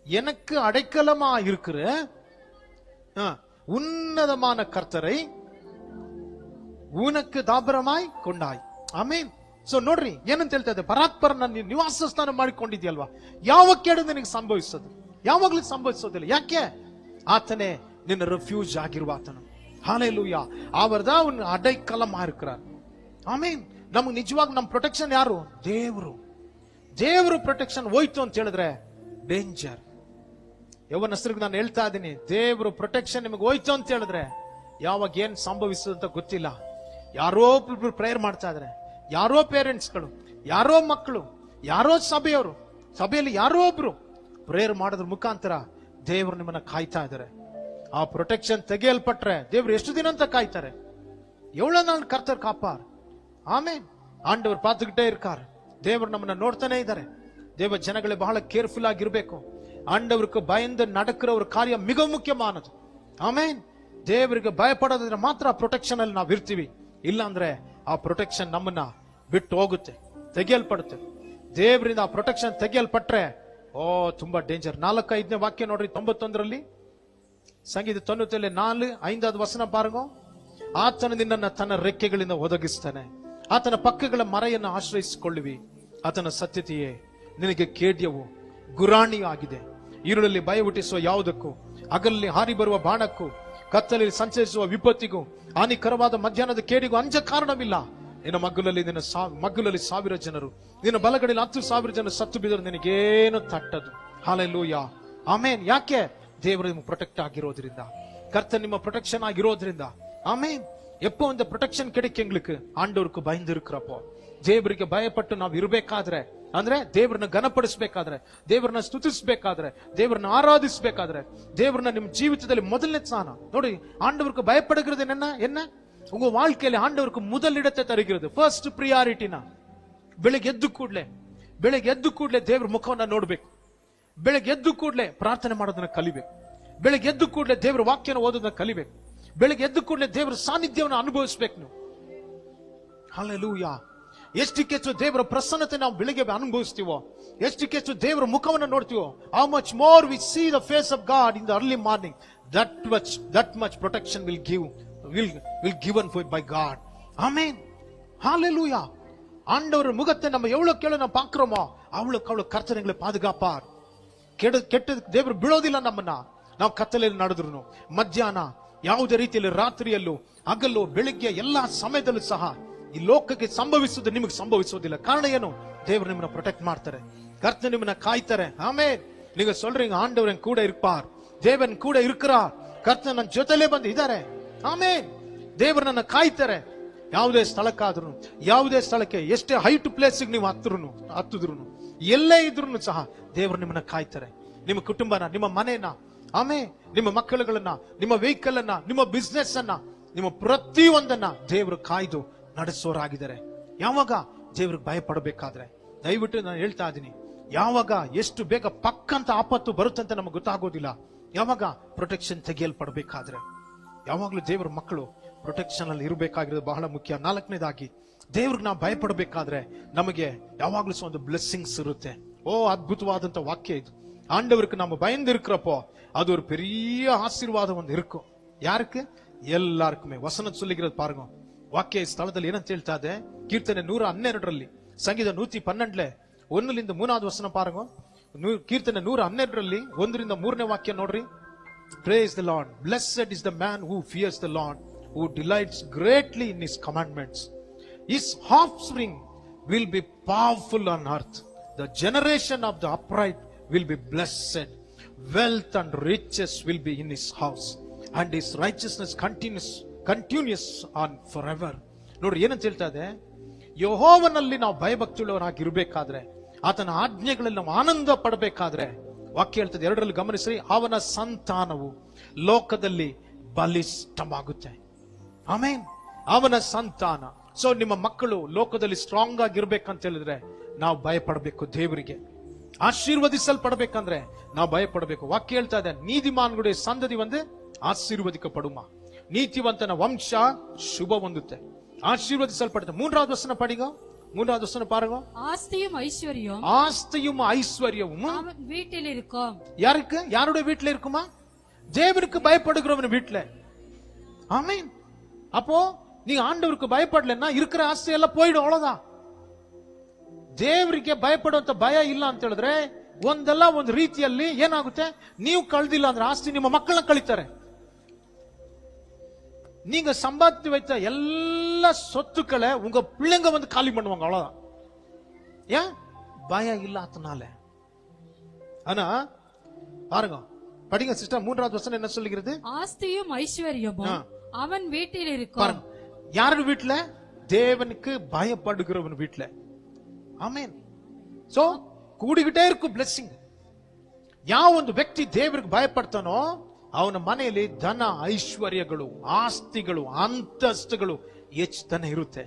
எனக்கு அடைக்கலமா இருக்கிற உன்னதமான கர்த்தரை உனக்கு தாபரமாய் ಕೊಂಡಾಯ್. ಆಮೇನ್. ಸೊ ನೋಡ್ರಿ ಏನಂತ ಹೇಳ್ತಾ ಇದೆ, ಪರಾತ್ಪರನ ನಿವಾಸ ಸ್ಥಾನ ಮಾಡಿಕೊಂಡಿದ್ಯಲ್ವಾ, ಯಾವ ಕೇಡು ನಿನಗೆ ಸಂಭವಿಸೋದು, ಯಾವಾಗ್ಲೂ ಸಂಭವಿಸೋದಿಲ್ಲ. ಯಾಕೆ? ಆತನೇ ನಿನ್ನ ರೆಫ್ಯೂಜ್ ಆಗಿರುವ ಆತನು. ஹல்லேலூயா. அவர்தான் உன் அடைக்கலமா இருக்கிறார். ಆಮೇನ್. ನಮಗೆ ನಿಜವಾಗಿ ನಮ್ಮ ಪ್ರೊಟೆಕ್ಷನ್ ಯಾರು? ದೇವರು ಪ್ರೊಟೆಕ್ಷನ್ ಹೋಯ್ತು ಅಂತ ಹೇಳಿದ್ರೆ ಡೇಂಜರ್. ಯೌವನಸ್ಥರಿಗೆ ನಾನು ಹೇಳ್ತಾ ಇದ್ದೀನಿ, ದೇವರು ಪ್ರೊಟೆಕ್ಷನ್ ನಿಮಗೆ ಹೋಯ್ತು ಅಂತ ಹೇಳಿದ್ರೆ ಯಾವಾಗ ಏನ್ ಸಂಭವಿಸುತ್ತೆ ಅಂತ ಗೊತ್ತಿಲ್ಲ. ಯಾರೋ ಒಬ್ರು ಪ್ರೇಯರ್ ಮಾಡ್ತಾ ಇದ್ರೆ, ಯಾರೋ ಪೇರೆಂಟ್ಸ್ಗಳು, ಯಾರೋ ಮಕ್ಕಳು, ಯಾರೋ ಸಭೆಯಲ್ಲಿ ಯಾರೋ ಒಬ್ರು ಪ್ರೇಯರ್ ಮಾಡೋದ್ರ ಮುಖಾಂತರ ದೇವರು ನಿಮ್ಮನ್ನ ಕಾಯ್ತಾ ಇದ್ದಾರೆ. ಆ ಪ್ರೊಟೆಕ್ಷನ್ ತೆಗೆಯಲ್ಪಟ್ರೆ ದೇವ್ರು ಎಷ್ಟು ದಿನ ಅಂತ ಕಾಯ್ತಾರೆ? எவ்வளவு நாள் கர்த்தர் காப்பார். ஆமென். ஆண்டவர் பார்த்துக்கிட்டே இருக்கார். தேவர் நம்மள ನೋಡ್ತಾನೆ ಇದ್ದಾರೆ. தேவ ಜನಗಳೇ ಬಹಳ ಕೇರ್ಫುಲ್ ಆಗಿರಬೇಕು. ஆண்டவருக்கு பயந்து நடக்கிற ஒரு காரியம் மிக முக்கியமானது. ಆಮೆನ್. ದೇವರಿಗೆ ಭಯಪಡೋದ್ರೆ ಮಾತ್ರ ಪ್ರೊಟೆಕ್ಷನ್ ಅಲ್ಲಿ ನಾವು ಇರ್ತೀವಿ. ಇಲ್ಲ ಅಂದ್ರೆ ಆ ಪ್ರೊಟೆಕ್ಷನ್ ನಮ್ಮನ್ನ ಬಿಟ್ಟು ಹೋಗುತ್ತೆ, ತೆಗೆಯಲ್ಪಡುತ್ತೆ. ದೇವರಿಂದ ಆ ಪ್ರೊಟೆಕ್ಷನ್ ತೆಗೆಯಲ್ಪಟ್ರೆ ತುಂಬಾ ಡೇಂಜರ್. 4-5ನೇ ವಾಕ್ಯ ನೋಡ್ರಿ 91ರಲ್ಲಿ, ಸಂಗೀತ 94:5வது ವಚನ பாருங்க. ಆತನು ನಿನ್ನನ್ನು ತನ್ನ ರೆಕ್ಕೆಗಳಿಂದ ಒದಗಿಸ್ತಾನೆ, ಆತನ ಪಕ್ಕಗಳ ಮರೆಯನ್ನು ಆಶ್ರಯಿಸಿಕೊಳ್ಳುವಿ. ಆತನ ಸತ್ಯತೆಯೇ ನಿನಗೆ ಕೇಡ್ಯವು ಗುರಾಣಿ ಆಗಿದೆ. ಈರುಳಲ್ಲಿ ಭಯ ಹುಟ್ಟಿಸುವ ಯಾವುದಕ್ಕೂ, ಹಗಲಲ್ಲಿ ಹಾರಿ ಬರುವ ಬಾಣಕ್ಕೂ, ಕತ್ತಲಲ್ಲಿ ಸಂಚರಿಸುವ ವಿಪತ್ತಿಗೂ, ಹಾನಿಕರವಾದ ಮಧ್ಯಾಹ್ನದ ಕೇಡಿಗೂ ಅಂಜ ಕಾರಣವಿಲ್ಲ. ನಿನ್ನ ಮಗ್ಗುಲಲ್ಲಿ 1000 ಜನರು, ನಿನ್ನ ಬಲಗಡೆಯಲ್ಲಿ 10,000 ಜನರು ಸತ್ತು ಬಿದ್ದರು, ನಿನಗೇನು ತಟ್ಟದು. ಹಲ್ಲೇಲೂಯಾ. ಆಮೇನ್. ಯಾಕೆ? ದೇವರು ನಿಮ್ಮ ಪ್ರೊಟೆಕ್ಟ್ ಆಗಿರೋದ್ರಿಂದ, கர்த்தர் ನಿಮ್ಮ ಪ್ರೊಟೆಕ್ಷನ್ ಆಗಿರೋದ್ರಿಂದ. ஆமென். எப்போ இந்த ப்ரொடெக்ஷன் கிடைக்கும் எங்களுக்கு? ஆண்டவருக்கு பயந்து இருக்கிறப்போ, ದೇವರಿಗೆ ಭಯಪಟ್ಟು ನಾವು ಇರಬೇಕಾದ್ರೆ, ಅಂದ್ರೆ ದೇವರನ್ನ ಘನಪಡಿಸಬೇಕಾದ್ರೆ, ದೇವರನ್ನ ಸ್ತುತಿಸಬೇಕಾದ್ರೆ, ದೇವರನ್ನ ಆರಾಧಿಸಬೇಕಾದ್ರೆ, ದೇವರನ್ನ ನಿಮ್ಮ ಜೀವಿತದಲ್ಲಿ ಮೊದಲನೇ ಸ್ಥಾನ ನೋಡಿ. ஆண்டவருக்கு பயப்படுகிறது என்ன? உங்க வாழ்க்கையில ஆண்டவருக்கு முதலிடத்தை தருகிறது, ಫಸ್ಟ್ ಪ್ರಿಯಾರಿಟಿನ. ಬೆಳಿಗ್ಗೆ ಎದ್ದು ಕೂಡಲೇ ದೇವರ ಮುಖವನ್ನ ನೋಡ್ಬೇಕು. ಬೆಳಿಗ್ಗೆ ಎದ್ದು ಕೂಡಲೇ ಪ್ರಾರ್ಥನೆ ಮಾಡೋದನ್ನ ಕಲಿಬೇಕು. ಬೆಳಿಗ್ಗೆ ಎದ್ದು ಕೂಡಲೇ ದೇವರ ವಾಕ್ಯನ ಓದೋದನ್ನ ಕಲಿಬೇಕು. ಬೆಳಿಗ್ಗೆ ಎದ್ದು ಕೂಡಲೇ ದೇವರ ಸಾನ್ನಿಧ್ಯವನ್ನು ಅನುಭವಿಸಬೇಕು ನೀವು. ಹಲ್ಲೇಲೂಯಾ. ಎಷ್ಟಕ್ಕೆ ಹೆಚ್ಚು ದೇವರ ಪ್ರಸನ್ನತೆ ನಾವು ಬೆಳಿಗ್ಗೆ ಅನುಭವಿಸ್ತೀವೋ, ಎಷ್ಟಕ್ಕೆ ಹೆಚ್ಚು ದೇವರ ಮುಖವನ್ನು ನೋಡ್ತೀವೋ, how much more we see the face of God in the early morning, that much protection will given by God. Amen. Hallelujah. ஆண்டவர் முகத்தை நம்ம எவ்வளவு கேளு நம்ம பாக்குறோமோ அவ்வளவு கர்த்தர் எங்களை பாதுகாப்பார். ಕೆಟ್ಟ ದೇವರು ಬಿಡೋದಿಲ್ಲ ನಮ್ಮನ್ನ. ನಾವು ಕತ್ತಲೆಯಲ್ಲಿ ನಡೆದ್ರು, ಮಧ್ಯಾಹ್ನ ಯಾವುದೇ ರೀತಿಯಲ್ಲಿ, ರಾತ್ರಿಯಲ್ಲೂ, ಹಗಲು, ಬೆಳಿಗ್ಗೆ, ಎಲ್ಲಾ ಸಮಯದಲ್ಲೂ ಸಹ ಈ ಲೋಕಕ್ಕೆ ಸಂಭವಿಸುವುದು ನಿಮಗೆ ಸಂಭವಿಸೋದಿಲ್ಲ. ಕಾರಣ ಏನು? ದೇವರು ನಿಮ್ಮನ್ನ ಪ್ರೊಟೆಕ್ಟ್ ಮಾಡ್ತಾರೆ, ಕರ್ತர் ನಿಮ್ಮನ್ನ ಕಾಯ್ತಾರೆ. ಆಮೇನ್. நீங்க சொல்றீங்க, ஆண்டவர் கூட இருப்பார், தேவன் கூட இருக்கிறார், கர்த்தர் ನನ್ನ ಜೊತೆಲೇ ಬಂದು ಇದ್ದಾರೆ. ಆಮೇನ್. ದೇವರು ನನ್ನ ಕಾಯ್ತಾರೆ. ಯಾವುದೇ ಸ್ಥಳಕ್ಕಾದ್ರೂ, ಯಾವುದೇ ಸ್ಥಳಕ್ಕೆ ಎಷ್ಟೇ ಹೈಟ್ ಪ್ಲೇಸ್ ನೀವು ಹತ್ತಿದ್ರು, ಎಲ್ಲೇ ಇದ್ರು ಸಹ ದೇವರು ನಿಮ್ಮನ್ನ ಕಾಯ್ತಾರೆ. ನಿಮ್ಮ ಕುಟುಂಬನ, ನಿಮ್ಮ ಮನೆಯನ್ನ, ನಿಮ್ಮ ಮಕ್ಕಳುಗಳನ್ನ, ನಿಮ್ಮ ವೆಹಿಕಲ್ ಅನ್ನ, ನಿಮ್ಮ ಬಿಸ್ನೆಸ್ ಅನ್ನ, ನಿಮ್ಮ ಪ್ರತಿಯೊಂದನ್ನ ದೇವರು ಕಾಯ್ದು ನಡೆಸೋರಾಗಿದ್ದಾರೆ. ಯಾವಾಗ ದೇವ್ರಿಗೆ ಭಯ ಪಡಬೇಕಾದ್ರೆ, ದಯವಿಟ್ಟು ನಾನು ಹೇಳ್ತಾ ಇದ್ದೀನಿ, ಯಾವಾಗ ಎಷ್ಟು ಬೇಗ ಪಕ್ಕಂತ ಆಪತ್ತು ಬರುತ್ತಂತ ನಮಗೆ ಗೊತ್ತಾಗೋದಿಲ್ಲ. ಯಾವಾಗ ಪ್ರೊಟೆಕ್ಷನ್ ತೆಗೆಯಲ್ಪಡಬೇಕಾದ್ರೆ, ಯಾವಾಗ್ಲೂ ದೇವರ ಮಕ್ಕಳು ಪ್ರೊಟೆಕ್ಷನ್ ಅಲ್ಲಿ ಇರಬೇಕಾಗಿರೋದು ಬಹಳ ಮುಖ್ಯ. 4ನೇದಾಗಿ, ದೇವ್ರಿಗೆ ನಾವು ಭಯ ಪಡಬೇಕಾದ್ರೆ ನಮಗೆ ಯಾವಾಗ್ಲೂ ಸಹ ಒಂದು ಬ್ಲೆಸ್ಸಿಂಗ್ಸ್ ಇರುತ್ತೆ. ಅದ್ಭುತವಾದಂತ ವಾಕ್ಯ ಇದು. ஆண்டவருக்கு நம்ம பயந்து இருக்கிறப்போ அது ஒரு பெரிய ஆசீர்வாதம் வந்து இருக்கும். யாருக்கு? எல்லாருக்குமே. வசனம் சொல்லுகிறது பாருங்க. ವಾಕ್ಯ ಸ್ಥಳದಲ್ಲಿ ಏನಂತ ಹೇಳ್ತಾ ಇದೆ? ಕೀರ್ತನೆ 112ರಲ್ಲಿ, ಸಂಗೀತ 112 1ರಿಂದ 3ನೇ ವಚನ ಪಾರಂಗ. ಕೀರ್ತನೆ 112ರಲ್ಲಿ 1ರಿಂದ 3ನೇ ವಾಕ್ಯ ನೋಡ್ರಿ. Praise the Lord. Blessed is the man who fears the Lord, who delights greatly in his commandments. His offspring will be powerful on earth. The generation of the upright will be blessed. Wealth and riches will be in his house, and his righteousness continues on forever. ನೋಡ್ರಿ ಏನಂತ ಹೇಳ್ತಾ ಇದೆ? ಯೆಹೋವನಲ್ಲಿ ನಾವು ಭಯಭಕ್ತಿಯುಳ್ಳವರಾಗಿರ್ಬೇಕಾದ್ರೆ, ಆತನ ಆಜ್ಞೆಗಳಲ್ಲಿ ನಾವು ಆನಂದ ಪಡಬೇಕಾದ್ರೆ, ವಾಕ್ಯ ಹೇಳ್ತದೆ 2ರಲ್ಲಿ ಗಮನಿಸ್ರಿ, ಅವನ ಸಂತಾನವು ಲೋಕದಲ್ಲಿ ಬಲಿಷ್ಠವಾಗುತ್ತೆ. ಆಮೇನ್. ಅವನ ಸಂತಾನ. ಸೊ ನಿಮ್ಮ ಮಕ್ಕಳು ಲೋಕದಲ್ಲಿ ಸ್ಟ್ರಾಂಗ್ ಆಗಿರ್ಬೇಕಂತ ಹೇಳಿದ್ರೆ ನಾವು ಭಯ ಪಡಬೇಕು. ದೇವರಿಗೆ ಆಶೀರ್ವದಿಸಲ್ಪಡಬೇಕಂದ್ರೆ ನಾವು ಭಯ ಪಡಬೇಕು. ವಾಕ್ಯ ಹೇಳ್ತಾ ಇದೆ, ನೀತಿಮಾನ್ಗುடைய ಸಂತತಿ வந்து ಆಶೀರ್ವದಿಕப்படுமா, ನೀತಿವಂತನ ವಂಶ ಶುಭ ಹೊಂದುತ್ತೆ, ஆசீர்வதிசல்படுத்த. 3வது வசனம் படிங்க. 3வது வசனம் பாருங்க. ஆஸ்தியும் ஐஸ்வர்யமும் அவன் வீட்டில் இருக்கும். யாருக்கு? யாருடைய வீட்டில் இருக்குமா? தேவனுக்கு பயப்படுகிறவன் வீட்டில். ஆமென். அப்போ நீ ஆண்டவருக்கு பயப்படலன்னா இருக்கிற ಆಸ್ತಿ ಎಲ್ಲ போய்டும், அவ்வளவுதான். ದೇವರಿಗೆ ಭಯಪಡುವಂತ ಭಯ ಇಲ್ಲ ಅಂತ ಹೇಳಿದ್ರೆ ಒಂದು ರೀತಿಯಲ್ಲಿ ಏನಾಗುತ್ತೆ? ನೀವು ಕಳೆದಿಲ್ಲ ಅಂದ್ರೆ ಆಸ್ತಿ ನಿಮ್ಮ ಮಕ್ಕಳನ್ನ ಕಳೀತಾರೆ. நீங்க சம்பாதித்து வைத்த எல்லா சொத்துக்களை உங்க பிள்ளைங்க வந்து காலி பண்ணுவாங்க, அவ்வளவுதான். ஏன்? பயம் இல்லாதனால. ஆனா பாருங்க, படிங்க சிஸ்டர். 3வது வசனம் என்ன சொல்லுகிறது? ஆஸ்தியும் ஐஸ்வர்யமும் அவன் வீட்டில் இருக்கும். பாருங்க, யாரு வீட்டுல? தேவனுக்கு பயப்படுகிறவன் வீட்டுல. ಆಮೇನ್. ಸೊ ಕೂಡಿಗಿಟ್ಟೇ ಇರ್ಕು ಬ್ಲೆಸ್ಸಿಂಗ್. ಯಾವ ಒಂದು ವ್ಯಕ್ತಿ ದೇವರಿಗೆ ಭಯಪಡ್ತಾನೋ ಅವನ ಮನೆಯಲ್ಲಿ ಧನ, ಐಶ್ವರ್ಯಗಳು, ಆಸ್ತಿಗಳು, ಅಂತಸ್ತುಗಳು ಹೆಚ್ಚುತ್ತಾನೆ ಇರುತ್ತೆ.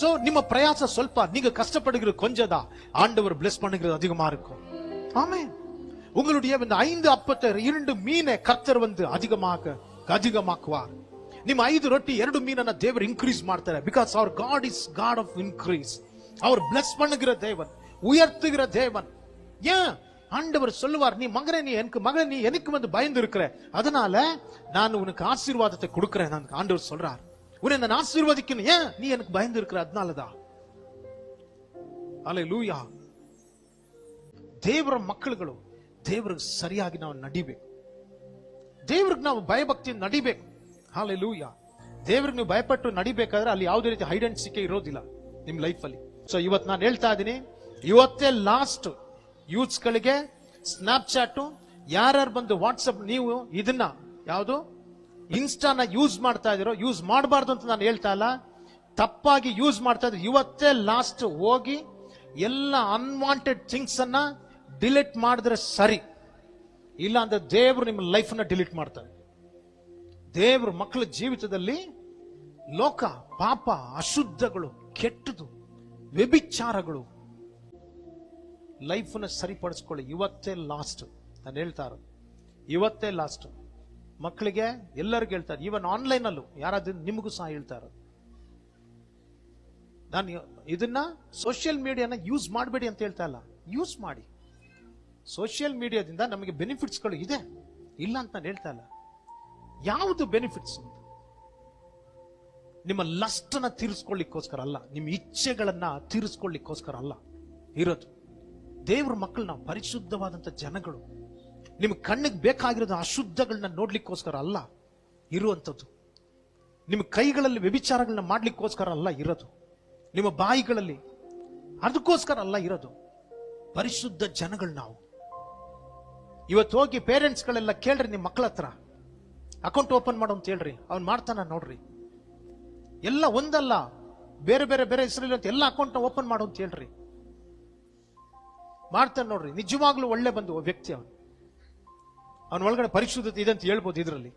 ಸೊ ನಿಮ್ಮ ಪ್ರಯಾಸ ಸ್ವಲ್ಪ, நீங்க கஷ்டப்படுகிற கொஞ்சதா ஆண்டவர் பிளஸ் பண்ணுகிறது அதிகமா இருக்கும். ஆமென். உங்களுடைய இந்த 5 அப்பத்தை 2 மீனை கர்த்தர் வந்து அதிகமாக்குவார். ನಿಮ್ಮ 5 ರೊಟ್ಟಿ 2 ಮೀನನ್ನ ದೇವರು ಇನ್ಕ್ರೀಸ್ ಮಾಡ್ತಾರೆ. Because our God is God of increase. அவர் பிளஸ் பண்ணுகிற தேவன், உயர்த்துகிற தேவன். ஏன்? ஆண்டவர் சொல்லுவார், நீ எனக்கு வந்து பயந்து இருக்கிற, அதனால நான் உனக்கு ஆசீர்வாதத்தை கொடுக்கிறேன். ஆண்டவர் சொல்றார், உன்னை நான் ஆசீர்வதிக்கணும். ஏன்? நீ எனக்கு பயந்து இருக்கிற, அதனாலதான். அல்லேலூயா. ದೇವರ ಮಕ್ಕಳುಗಳು ದೇವರಿಗೆ ಸರಿಯಾಗಿ ನಾವು ನಡಿಬೇಕು. ದೇವರಿಗೆ ನಾವು ಭಯಭಕ್ತಿಯಿಂದ ನಡಿಬೇಕು. ಹಲ್ಲೆಲೂಯಾ. ದೇವರಿಗೆ ನೀವು ಭಯಪಟ್ಟು ನಡಿಬೇಕಾದ್ರೆ ಅಲ್ಲಿ ಯಾವುದೇ ರೀತಿ ಹೈಡ್ ಅಂಡ್ ಸೀಕ್ ಇರೋದಿಲ್ಲ ನಿಮ್ ಲೈಫ್ ಅಲ್ಲಿ. ಸೊ ಇವತ್ತು ನಾನು ಹೇಳ್ತಾ ಇದ್ದೀನಿ, ಇವತ್ತೇ ಲಾಸ್ಟ್ ಯೂತ್ಸ್ ಗಳಿಗೆ ಸ್ನಾಪ್ಚಾಟ್, ಯಾರ್ಯಾರು ಬಂದು ವಾಟ್ಸಪ್, ನೀವು ಇದನ್ನ ಯಾವುದು ಇನ್ಸ್ಟಾನ ಯೂಸ್ ಮಾಡ್ತಾ ಇದೀರೋ, ಯೂಸ್ ಮಾಡಬಾರ್ದು ಅಂತ ನಾನು ಹೇಳ್ತಾ ಇಲ್ಲ, ತಪ್ಪಾಗಿ ಯೂಸ್ ಮಾಡ್ತಾ ಇದ್ರೆ ಇವತ್ತೇ ಲಾಸ್ಟ್ ಹೋಗಿ ಎಲ್ಲ ಅನ್ವಾಂಟೆಡ್ ಥಿಂಗ್ಸ್ ಅನ್ನ ಡಿಲೀಟ್ ಮಾಡಿದ್ರೆ ಸರಿ. ಇಲ್ಲ ಅಂದ್ರೆ ದೇವರು ನಿಮ್ಮ ಲೈಫ್ ನ ಡಿಲೀಟ್ ಮಾಡ್ತಾರೆ. ದೇವರು ಮಕ್ಕಳ ಜೀವಿತದಲ್ಲಿ ಲೋಕ, ಪಾಪ, ಅಶುದ್ಧಗಳು, ಕೆಟ್ಟದು, ವ್ಯಭಿಚಾರಗಳು, ಲೈಫ್ ನ ಸರಿಪಡಿಸ್ಕೊಳ್ಳಿ. ಇವತ್ತೇ ಲಾಸ್ಟ್. ನಾನು ಹೇಳ್ತಾ ಇರೋದು ಇವತ್ತೇ ಲಾಸ್ಟ್. ಮಕ್ಕಳಿಗೆ ಎಲ್ಲರಿಗೂ ಹೇಳ್ತಾರೆ, ಈವನ್ ಆನ್ಲೈನ್ ಅಲ್ಲೂ ಯಾರಾದ್ರೂ ನಿಮಗೂ ಸಹ ಹೇಳ್ತಾ ಇರೋದು, ನಾನು ಇದನ್ನ ಸೋಷಿಯಲ್ ಮೀಡಿಯಾನ ಯೂಸ್ ಮಾಡಬೇಡಿ ಅಂತ ಹೇಳ್ತಾ ಇಲ್ಲ, ಯೂಸ್ ಮಾಡಿ. ಸೋಷಿಯಲ್ ಮೀಡಿಯಾದಿಂದ ನಮಗೆ ಬೆನಿಫಿಟ್ಸ್ಗಳು ಇದೆ, ಇಲ್ಲ ಅಂತ ನಾನು ಹೇಳ್ತಾ ಇಲ್ಲ. ಯಾವುದು ಬೆನಿಫಿಟ್ಸ್? ನಿಮ್ಮ ಲಸ್ಟ್ ಅನ್ನ ತೀರಿಸ್ಕೊಳ್ಳಿಕ್ಕೋಸ್ಕರ ಅಲ್ಲ, ನಿಮ್ಮ ಇಚ್ಛೆಗಳನ್ನ ತೀರಿಸ್ಕೊಳ್ಳಿಕ್ಕೋಸ್ಕರ ಅಲ್ಲ ಇರೋದು. ದೇವ್ರ ಮಕ್ಕಳು ನಾವು ಪರಿಶುದ್ಧವಾದಂತ ಜನಗಳು. ನಿಮ್ಮ ಕಣ್ಣಿಗೆ ಬೇಕಾಗಿರೋದು ಅಶುದ್ಧಗಳನ್ನ ನೋಡ್ಲಿಕ್ಕೋಸ್ಕರ ಅಲ್ಲ ಇರುವಂತದ್ದು. ನಿಮ್ಮ ಕೈಗಳಲ್ಲಿ ವ್ಯಭಿಚಾರಗಳನ್ನ ಮಾಡ್ಲಿಕ್ಕೋಸ್ಕರ ಅಲ್ಲ ಇರೋದು. ನಿಮ್ಮ ಬಾಯಿಗಳಲ್ಲಿ ಅದಕ್ಕೋಸ್ಕರ ಅಲ್ಲ ಇರೋದು. ಪರಿಶುದ್ಧ ಜನಗಳು ನಾವು. ಇವತ್ತು ಹೋಗಿ ಪೇರೆಂಟ್ಸ್ ಗಳೆಲ್ಲ ಕೇಳ್ರಿ, ನಿಮ್ಮ ಮಕ್ಕಳ ಹತ್ರ ಅಕೌಂಟ್ ಓಪನ್ ಮಾಡು ಅಂತ ಹೇಳ್ರಿ, ಅವ್ನು ಮಾಡ್ತಾನ ನೋಡ್ರಿ. ಎಲ್ಲ ಒಂದಲ್ಲ, ಬೇರೆ ಬೇರೆ ಬೇರೆ ಹೆಸರಲ್ಲಿ ಅಂತ ಎಲ್ಲ ಅಕೌಂಟ್ ಓಪನ್ ಮಾಡು ಅಂತ ಹೇಳ್ರಿ. ಮಾಡ್ತಾನೆ ನೋಡ್ರಿ, ನಿಜವಾಗ್ಲೂ ಒಳ್ಳೆ ಬಂದು ವ್ಯಕ್ತಿ. ಅವನ ಒಳಗಡೆ ಪರಿಶುದ್ಧತೆ ಇದೆ ಅಂತ ಹೇಳ್ಬೋದು. ಇದರಲ್ಲಿ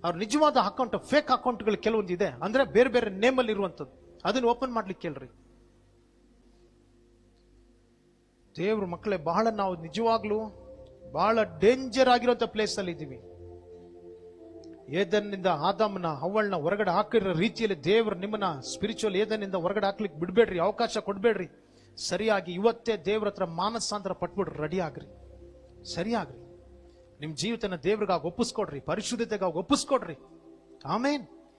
ಅವ್ರ ನಿಜವಾದ ಅಕೌಂಟ್, ಫೇಕ್ ಅಕೌಂಟ್ಗಳು ಕೆಲವೊಂದು ಇದೆ, ಅಂದ್ರೆ ಬೇರೆ ಬೇರೆ ನೇಮ್ ಅಲ್ಲಿ ಇರುವಂತದ್ದು. ಅದನ್ನ ಓಪನ್ ಮಾಡ್ಲಿಕ್ಕೆ ಕೇಳ್ರಿ. ದೇವ್ರ ಮಕ್ಕಳೇ, ಬಹಳ ನಾವು ನಿಜವಾಗ್ಲೂ ಬಹಳ ಡೇಂಜರ್ ಆಗಿರುವಂತ ಪ್ಲೇಸ್ ಅಲ್ಲಿ ಇದ್ದೀವಿ. ಏದನ್ನಿಂದ ಆದಾಮನ ಹವ್ವಳನ್ನ ಹೊರಗಡೆ ಹಾಕಿರೋ ರೀತಿಯಲ್ಲಿ ದೇವ್ರು ನಿಮ್ಮನ್ನ ಸ್ಪಿರಿಚುವಲ್ ಏದನ್ನಿಂದ ಹೊರಗಡೆ ಹಾಕ್ಲಿಕ್ಕೆ ಬಿಡ್ಬೇಡ್ರಿ, ಅವಕಾಶ ಕೊಡ್ಬೇಡ್ರಿ. ಸರಿಯಾಗಿ ಇವತ್ತೇ ದೇವ್ರ ಹತ್ರ ಮಾನಸಾಂತರ ಪಟ್ಬಿಡ್ರಿ, ರೆಡಿ ಆಗ್ರಿ, ಸರಿಯಾಗ್ರಿ. ನಿಮ್ ಜೀವಿತನ ದೇವ್ರಿಗಾಗಿ ಒಪ್ಪಿಸ್ಕೊಡ್ರಿ, ಪರಿಶುದ್ಧತೆಗಾಗಿ ಒಪ್ಪಿಸ್ಕೊಡ್ರಿ. ಆಮೇನ್.